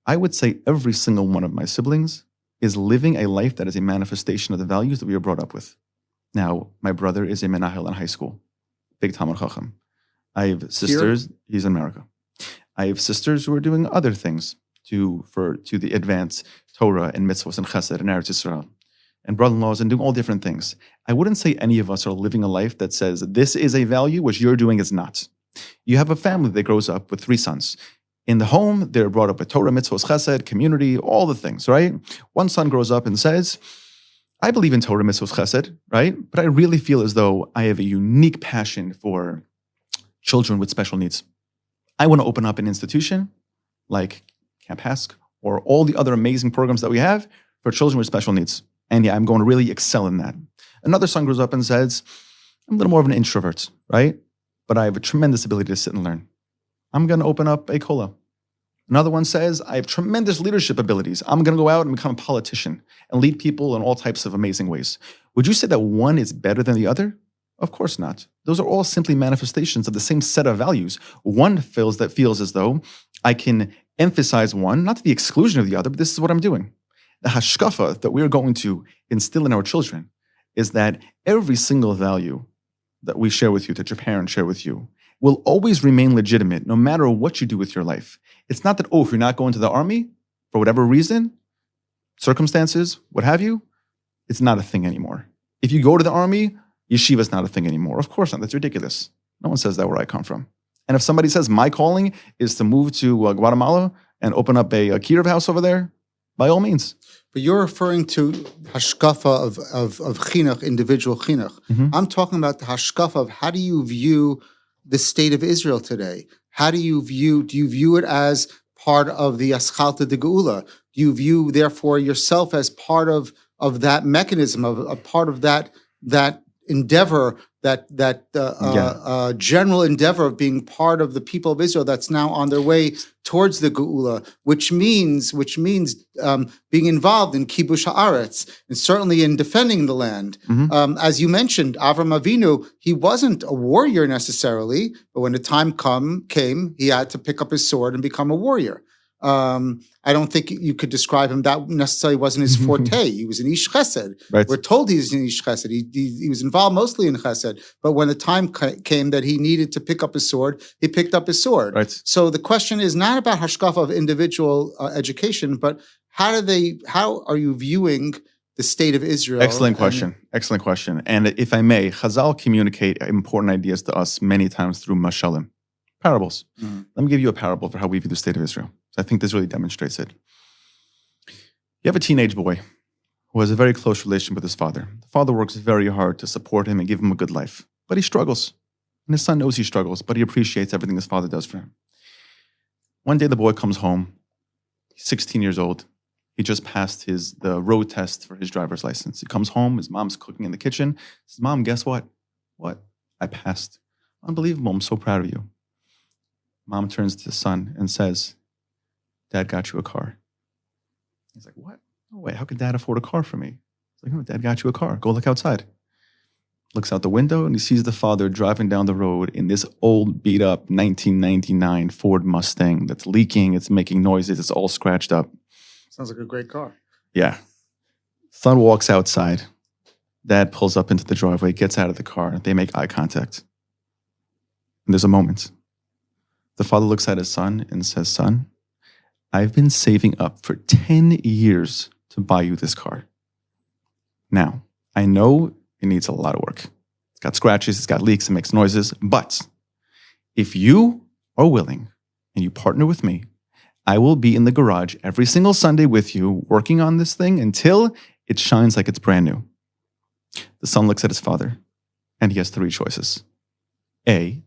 I would say every single one of my siblings is living a life that is a manifestation of the values that we were brought up with. Now, my brother is a menahel in high school, big Talmud Chacham. I have sisters. He's in America. I have sisters who are doing other things to the advance Torah and mitzvahs and chesed and Eretz Yisrael, and brother-in-laws and doing all different things. I wouldn't say any of us are living a life that says this is a value, which you're doing is not. You have a family that grows up with 3 sons. In the home, they're brought up with Torah, mitzvahs, chesed, community, all the things, right? One son grows up and says, I believe in Torah, mitzvahs, chesed, right? But I really feel as though I have a unique passion for children with special needs. I want to open up an institution like Camp Hask or all the other amazing programs that we have for children with special needs. And yeah, I'm going to really excel in that. Another son grows up and says, I'm a little more of an introvert, right? But I have a tremendous ability to sit and learn. I'm going to open up a kola. Another one says, I have tremendous leadership abilities. I'm going to go out and become a politician and lead people in all types of amazing ways. Would you say that one is better than the other? Of course not. Those are all simply manifestations of the same set of values. One feels as though I can emphasize one, not to the exclusion of the other, but this is what I'm doing. The hashkafa that we're going to instill in our children is that every single value that we share with you, that your parents share with you, will always remain legitimate no matter what you do with your life. It's not that, if you're not going to the army, for whatever reason, circumstances, what have you, it's not a thing anymore. If you go to the army, yeshiva is not a thing anymore. Of course not. That's ridiculous. No one says that where I come from. And if somebody says my calling is to move to Guatemala and open up a kiruv house over there, by all means. But you're referring to hashkafa of chinuch, individual chinuch. Mm-hmm. I'm talking about the hashkafa of how do you view the state of Israel today? Do you view it as part of the Aschalta de Geula? Do you view, therefore, yourself as part of that mechanism, of a part of that endeavor, that general endeavor of being part of the people of Israel that's now on their way towards the Geula, which means being involved in kibush haaretz and certainly in defending the land. Mm-hmm. As you mentioned, Avram Avinu, he wasn't a warrior necessarily, but when the time came, he had to pick up his sword and become a warrior. I don't think you could describe him. That necessarily wasn't his forte. He was an ish chesed. Right. We're told he's an ish chesed. He was involved mostly in chesed. But when the time came that he needed to pick up his sword, he picked up his sword. Right. So the question is not about hashkafa of individual education, but how are you viewing the state of Israel? Excellent question. And if I may, Chazal communicate important ideas to us many times through mashalim, parables. Mm-hmm. Let me give you a parable for how we view the state of Israel. I think this really demonstrates it. You have a teenage boy who has a very close relationship with his father. The father works very hard to support him and give him a good life, but he struggles. And his son knows he struggles, but he appreciates everything his father does for him. One day the boy comes home. He's 16 years old. He just passed the road test for his driver's license. He comes home. His mom's cooking in the kitchen. He says, Mom, guess what? What? I passed. Unbelievable. I'm so proud of you. Mom turns to the son and says, Dad got you a car. He's like, what? No way. How could Dad afford a car for me? He's like, no, Dad got you a car. Go look outside. Looks out the window and he sees the father driving down the road in this old beat up 1999 Ford Mustang that's leaking. It's making noises. It's all scratched up. Sounds like a great car. Yeah. Son walks outside. Dad pulls up into the driveway, gets out of the car. They make eye contact. And there's a moment. The father looks at his son and says, Son, I've been saving up for 10 years to buy you this car. Now, I know it needs a lot of work. It's got scratches, it's got leaks, it makes noises. But if you are willing and you partner with me, I will be in the garage every single Sunday with you working on this thing until it shines like it's brand new. The son looks at his father and he has 3 choices. A,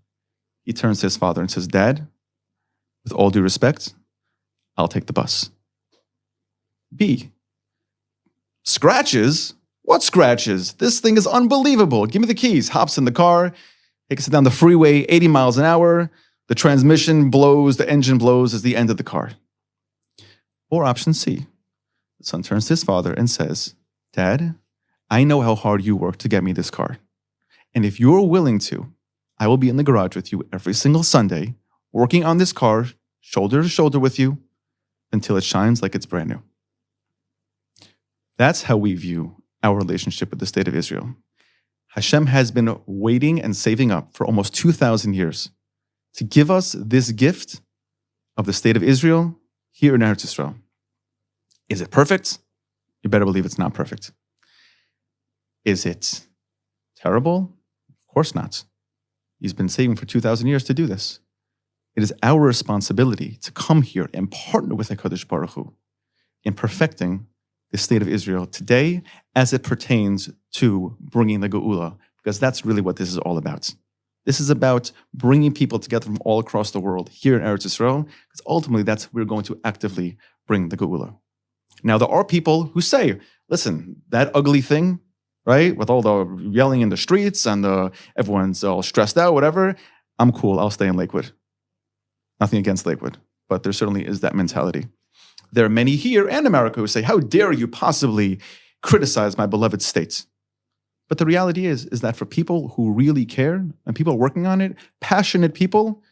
he turns to his father and says, Dad, with all due respect, I'll take the bus. B, scratches? What scratches? This thing is unbelievable. Give me the keys. Hops in the car, takes it down the freeway, 80 miles an hour. The transmission blows, the engine blows is the end of the car. Or option C, the son turns to his father and says, Dad, I know how hard you work to get me this car. And if you're willing to, I will be in the garage with you every single Sunday, working on this car, shoulder to shoulder with you, until it shines like it's brand new. That's how we view our relationship with the state of Israel. Hashem has been waiting and saving up for almost 2,000 years to give us this gift of the state of Israel here in Eretz Yisrael. Is it perfect? You better believe it's not perfect. Is it terrible? Of course not. He's been saving for 2,000 years to do this. It is our responsibility to come here and partner with HaKadosh Baruch Hu in perfecting the state of Israel today as it pertains to bringing the Geula, because that's really what this is all about. This is about bringing people together from all across the world here in Eretz Yisrael, because ultimately that's where we're going to actively bring the Geula. Now, there are people who say, listen, that ugly thing, right, with all the yelling in the streets and everyone's all stressed out, whatever, I'm cool, I'll stay in Lakewood. Nothing against Lakewood, but there certainly is that mentality. There are many here and America who say, how dare you possibly criticize my beloved state? But the reality is that for people who really care and people working on it, passionate people,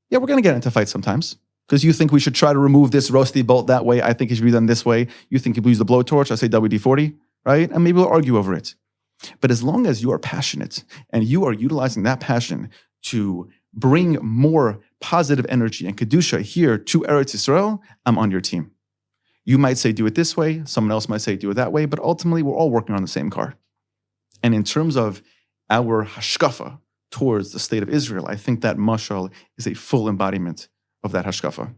yeah, we're going to get into fights sometimes. Because you think we should try to remove this rusty bolt that way. I think it should be done this way. You think you use the blowtorch. I say WD-40, right? And maybe we'll argue over it. But as long as you are passionate and you are utilizing that passion to bring more positive energy and Kedusha here to Eretz Yisrael, I'm on your team. You might say, do it this way. Someone else might say, do it that way. But ultimately, we're all working on the same car. And in terms of our hashkafa towards the state of Israel, I think that mashal is a full embodiment of that hashkafa.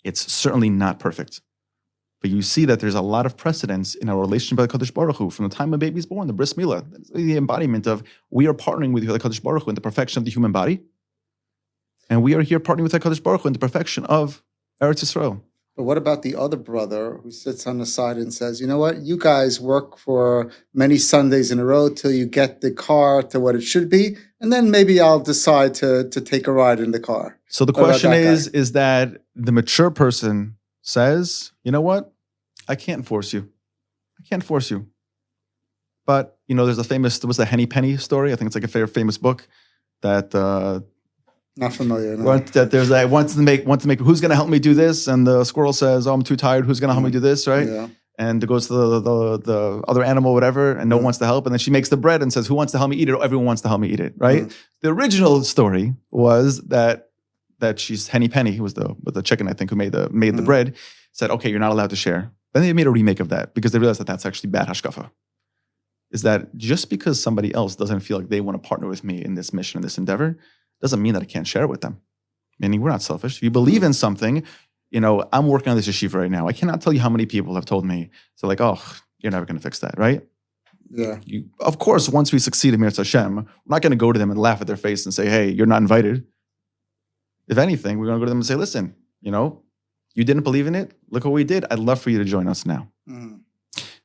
It's certainly not perfect. But you see that there's a lot of precedence in our relationship with HaKadosh Baruch Hu from the time a baby is born, the bris milah. That's the embodiment of we are partnering with HaKadosh Baruch Hu in the perfection of the human body. And we are here partnering with HaKadosh Baruch Hu in the perfection of Eretz Yisrael. But what about the other brother who sits on the side and says, you know what, you guys work for many Sundays in a row till you get the car to what it should be, and then maybe I'll decide to take a ride in the car. So the question is that the mature person says, you know what, I can't force you. I can't force you. But, you know, there was the Henny Penny story. I think it's like a very famous book that... Not familiar. No. That wants to make who's going to help me do this, and the squirrel says, "Oh, I'm too tired. Who's going to help me do this?" Right? Yeah. And it goes to the other animal, whatever, and no one wants to help. And then she makes the bread and says, "Who wants to help me eat it?" Everyone wants to help me eat it, right? The original story was that she's Henny Penny, who was the chicken, I think, who made the bread, said, "Okay, you're not allowed to share." Then they made a remake of that because they realized that that's actually bad hashkafa. Is that just because somebody else doesn't feel like they want to partner with me in this mission, in this endeavor, doesn't mean that I can't share it with them. Meaning we're not selfish. If you believe in something, you know, I'm working on this yeshiva right now. I cannot tell you how many people have told me, so like, oh, you're never going to fix that, right? Yeah. Of course, once we succeed in Mirz Hashem, we're not going to go to them and laugh at their face and say, hey, you're not invited. If anything, we're going to go to them and say, listen, you know, you didn't believe in it. Look what we did. I'd love for you to join us now.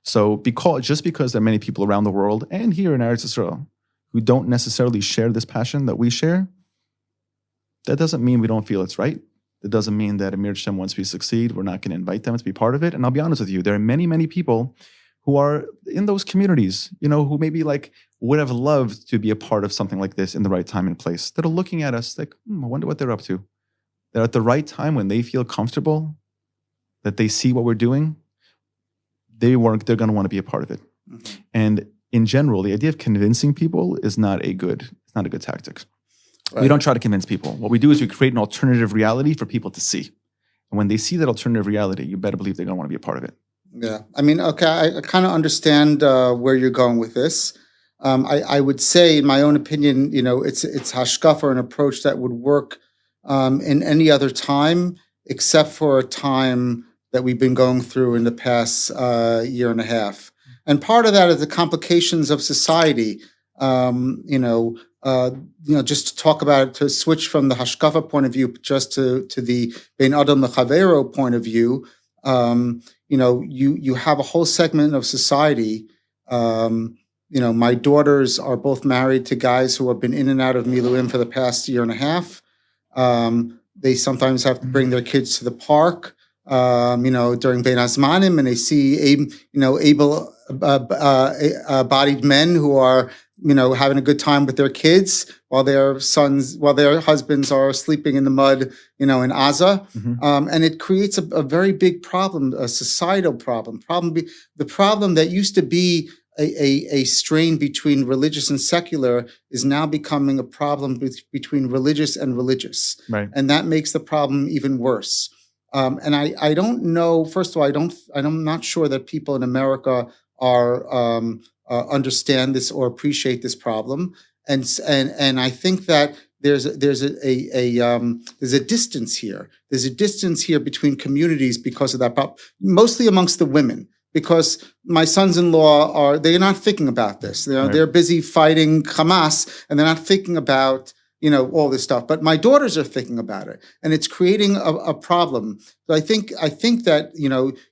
So just because there are many people around the world and here in Eretz Yisrael who don't necessarily share this passion that we share, that doesn't mean we don't feel it's right. That doesn't mean that Amir Shem, once we succeed, we're not going to invite them to be part of it. And I'll be honest with you, there are many, many people who are in those communities, you know, who maybe like would have loved to be a part of something like this in the right time and place, that are looking at us like, I wonder what they're up to. That at the right time when they feel comfortable, that they see what we're doing, they're going to want to be a part of it. And in general, the idea of convincing people is not a good tactic. Right. We don't try to convince people. What we do is we create an alternative reality for people to see. And when they see that alternative reality, you better believe they're going to want to be a part of it. Yeah. I mean, okay, I kind of understand where you're going with this. I would say, in my own opinion, you know, it's hashkafa or an approach that would work in any other time, except for a time that we've been going through in the past year and a half. And part of that is the complications of society. Just to talk about it, to switch from the hashkafa point of view just to the bein adam lechavero point of view. You have a whole segment of society. My daughters are both married to guys who have been in and out of miluim for the past year and a half. They sometimes have to bring their kids to the park, during bein hazmanim, and they see able bodied men who are having a good time with their kids while their husbands are sleeping in the mud, in Gaza. And it creates a very big problem, a societal problem. The problem that used to be a strain between religious and secular is now becoming a problem between religious and religious. Right. And that makes the problem even worse. And I don't know, first of all, I'm not sure that people in America are understand this or appreciate this problem. And I think that there's a distance here. There's a distance here between communities because of that problem, mostly amongst the women. Because my sons-in-law they're not thinking about this. They're busy fighting Hamas, and they're not thinking about, all this stuff. But my daughters are thinking about it, and it's creating a problem. So I think that,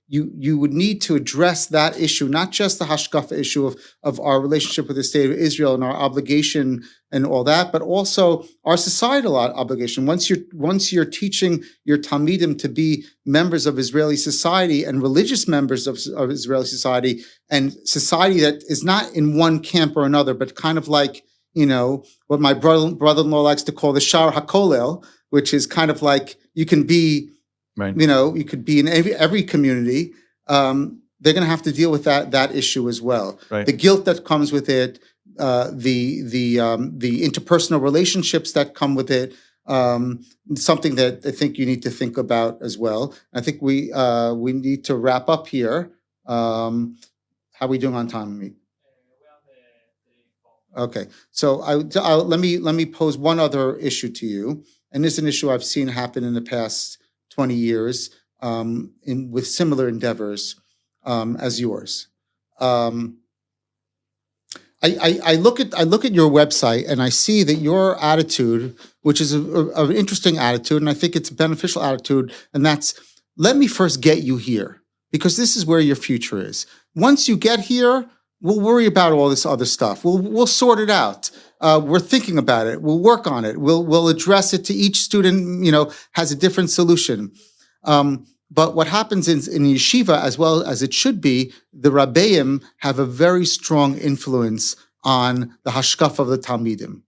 you would need to address that issue, not just the hashkafa issue of our relationship with the state of Israel and our obligation and all that, but also our societal obligation. Once you're teaching your talmidim to be members of Israeli society and religious members of Israeli society, and society that is not in one camp or another, but kind of like, what my brother-in-law likes to call the Shar HaKolel, which is kind of like you can be, right. You could be in every community. They're going to have to deal with that issue as well. Right. The guilt that comes with it, the interpersonal relationships that come with it, something that I think you need to think about as well. I think we need to wrap up here. How are we doing on time, Amit? Okay, so let me pose one other issue to you, and this is an issue I've seen happen in the past 20 years with similar endeavors as yours. I look at your website and I see that your attitude, which is an interesting attitude, and I think it's a beneficial attitude, and that's, let me first get you here, because this is where your future is. Once you get here, we'll worry about all this other stuff. We'll sort it out. We're thinking about it. We'll work on it. We'll address it to each student, has a different solution. But what happens in yeshiva, as well as it should be, the rabbeim have a very strong influence on the hashkaf of the talmidim.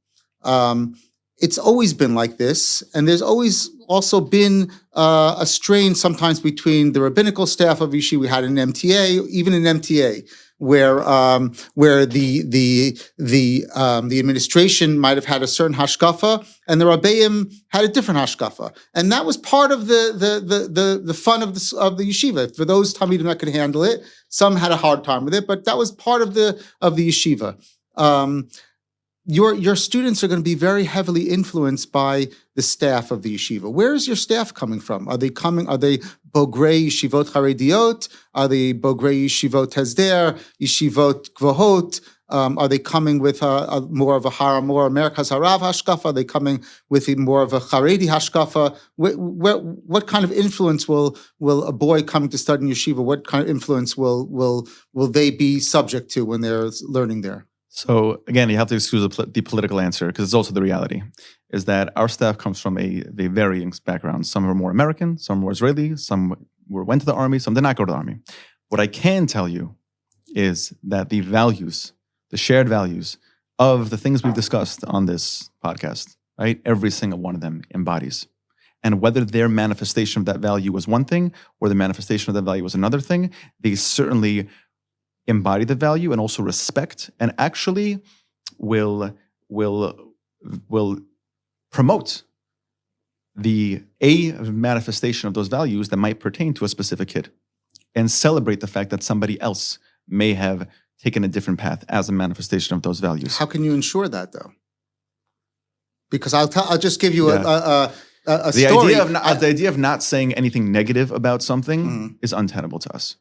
It's always been like this, and there's always also been a strain sometimes between the rabbinical staff of yeshiva. We had an MTA, even an MTA, where the administration might have had a certain hashkafa, and the rabbeim had a different hashkafa, and that was part of the fun of the yeshiva. For those talmidim that could handle it, some had a hard time with it, but that was part of the yeshiva. Your students are going to be very heavily influenced by the staff of the yeshiva. Where is your staff coming from? Are they Bogrei Yeshivot Harediot? Are they Bogrei Yeshivot Hesder, Yeshivot Gvohot? Are they coming with more of a Merkaz Harav hashkafa? Are they coming with more of a Haredi hashkafa? What kind of influence will a boy coming to study in yeshiva? What kind of influence will they be subject to when they're learning there? So again, you have to excuse the political answer, because it's also the reality, is that our staff comes from a varying background. Some are more American, some are more Israeli, some went to the army, some did not go to the army. What I can tell you is that the values, the shared values of the things we've discussed on this podcast, right? Every single one of them embodies. And whether their manifestation of that value was one thing or the manifestation of that value was another thing, they certainly embody the value and also respect, and actually will promote a manifestation of those values that might pertain to a specific kid, and celebrate the fact that somebody else may have taken a different path as a manifestation of those values. How can you ensure that, though? Because I'll just give you a story. The idea of not saying anything negative about something is untenable to us.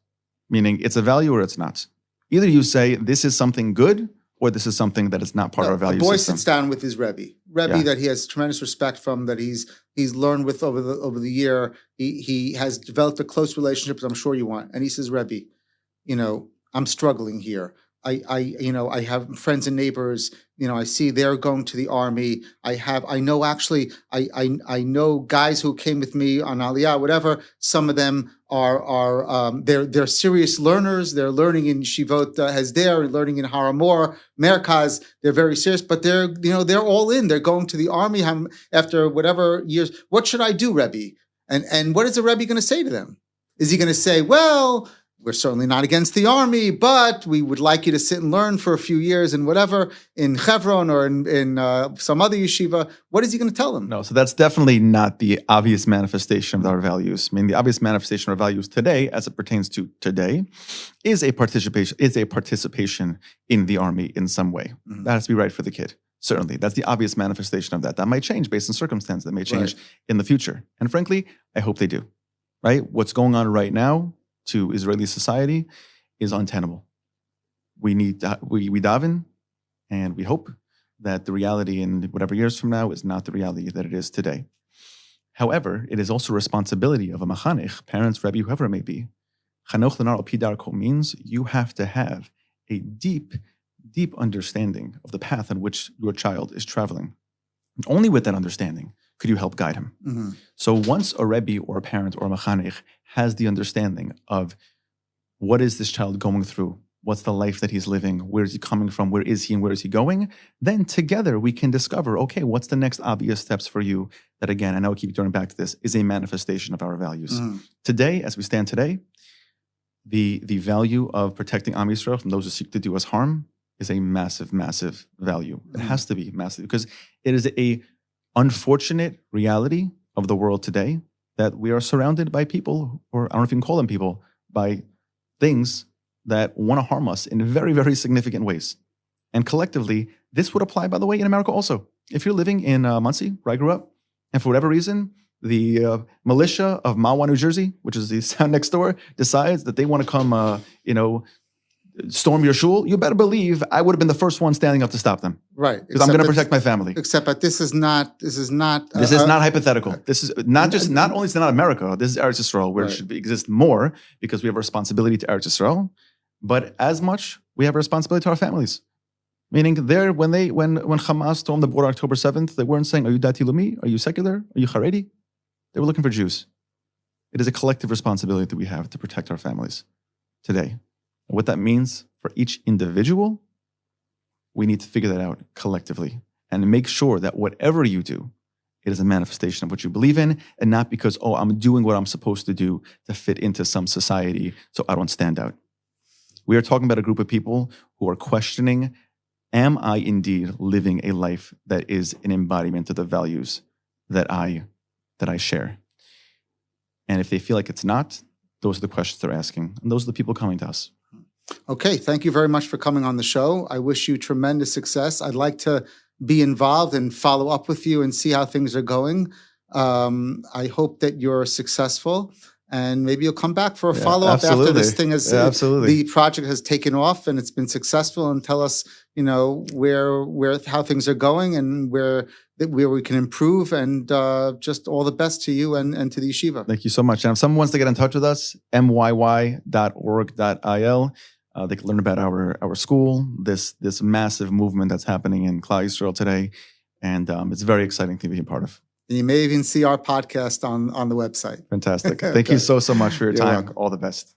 Meaning, it's a value or it's not. Either you say this is something good, or this is something that is not part of our value system. A boy sits down with his Rebbe that he has tremendous respect from, that he's learned with over the year. He has developed a close relationship, as I'm sure you want. And he says, Rebbe, I'm struggling here. I have friends and neighbors. I see they're going to the army. I know guys who came with me on Aliyah, whatever. Some of them they're serious learners. They're learning in Yeshivot Hesder, learning in Haramor, Merkaz. They're very serious, but they're all in. They're going to the army after whatever years. What should I do, Rebbe? And what is the Rebbe going to say to them? Is he going to say, well, we're certainly not against the army, but we would like you to sit and learn for a few years and whatever in Hebron or in some other yeshiva? What is he going to tell them? No, so that's definitely not the obvious manifestation of our values. I mean, the obvious manifestation of our values today, as it pertains to today, is a participation in the army in some way. Mm-hmm. That has to be right for the kid. Certainly, that's the obvious manifestation of that. That might change based on circumstance. That may change in the future. And frankly, I hope they do. Right? What's going on right now to Israeli society is untenable. We daven, and we hope that the reality in whatever years from now is not the reality that it is today. However, it is also a responsibility of a machanech, parents, Rebbe, whoever it may be. Chanoch l'nar al pi darko means you have to have a deep understanding of the path on which your child is traveling. And only with that understanding could you help guide him. Mm-hmm. So once a Rebbe or a parent or a machanech has the understanding of what is this child going through, what's the life that he's living, where is he coming from, where is he and where is he going, then together we can discover, okay, what's the next obvious steps for you that, again, I know I keep turning back to this, is a manifestation of our values. Mm-hmm. Today, as we stand today, the value of protecting Am Yisrael from those who seek to do us harm is a massive, massive value. Mm-hmm. It has to be massive because it is a unfortunate reality of the world today that we are surrounded by people, or I don't know if you can call them people, by things that want to harm us in very, very significant ways. And collectively, this would apply, by the way, in America also. If you're living in Monsey, where I grew up, and for whatever reason, the militia of Mahwah, New Jersey, which is the town next door, decides that they want to come, storm your shul, you better believe I would have been the first one standing up to stop them. Right. Because I'm going to protect my family. Except that this is not hypothetical. This is not only is it not America, this is Eretz Yisrael, where it should exist more because we have a responsibility to Eretz Yisrael, but as much we have a responsibility to our families. Meaning when Hamas stormed the border October 7th, they weren't saying, are you Dati Lumi? Are you secular? Are you Haredi? They were looking for Jews. It is a collective responsibility that we have to protect our families today. And what that means for each individual, we need to figure that out collectively and make sure that whatever you do, it is a manifestation of what you believe in and not because, I'm doing what I'm supposed to do to fit into some society so I don't stand out. We are talking about a group of people who are questioning, am I indeed living a life that is an embodiment of the values that I share? And if they feel like it's not, those are the questions they're asking. And those are the people coming to us. Okay, thank you very much for coming on the show. I wish you tremendous success. I'd like to be involved and follow up with you and see how things are going. I hope that you're successful, and maybe you'll come back for a follow-up after this thing the project has taken off and it's been successful, and tell us, how things are going and where we can improve, and just all the best to you and to the yeshiva. Thank you so much. And if someone wants to get in touch with us, myy.org.il. They can learn about our school, this massive movement that's happening in Klal Yisrael today, and it's a very exciting thing to be a part of. And you may even see our podcast on the website. Fantastic. Thank you so much for your time. Welcome. All the best.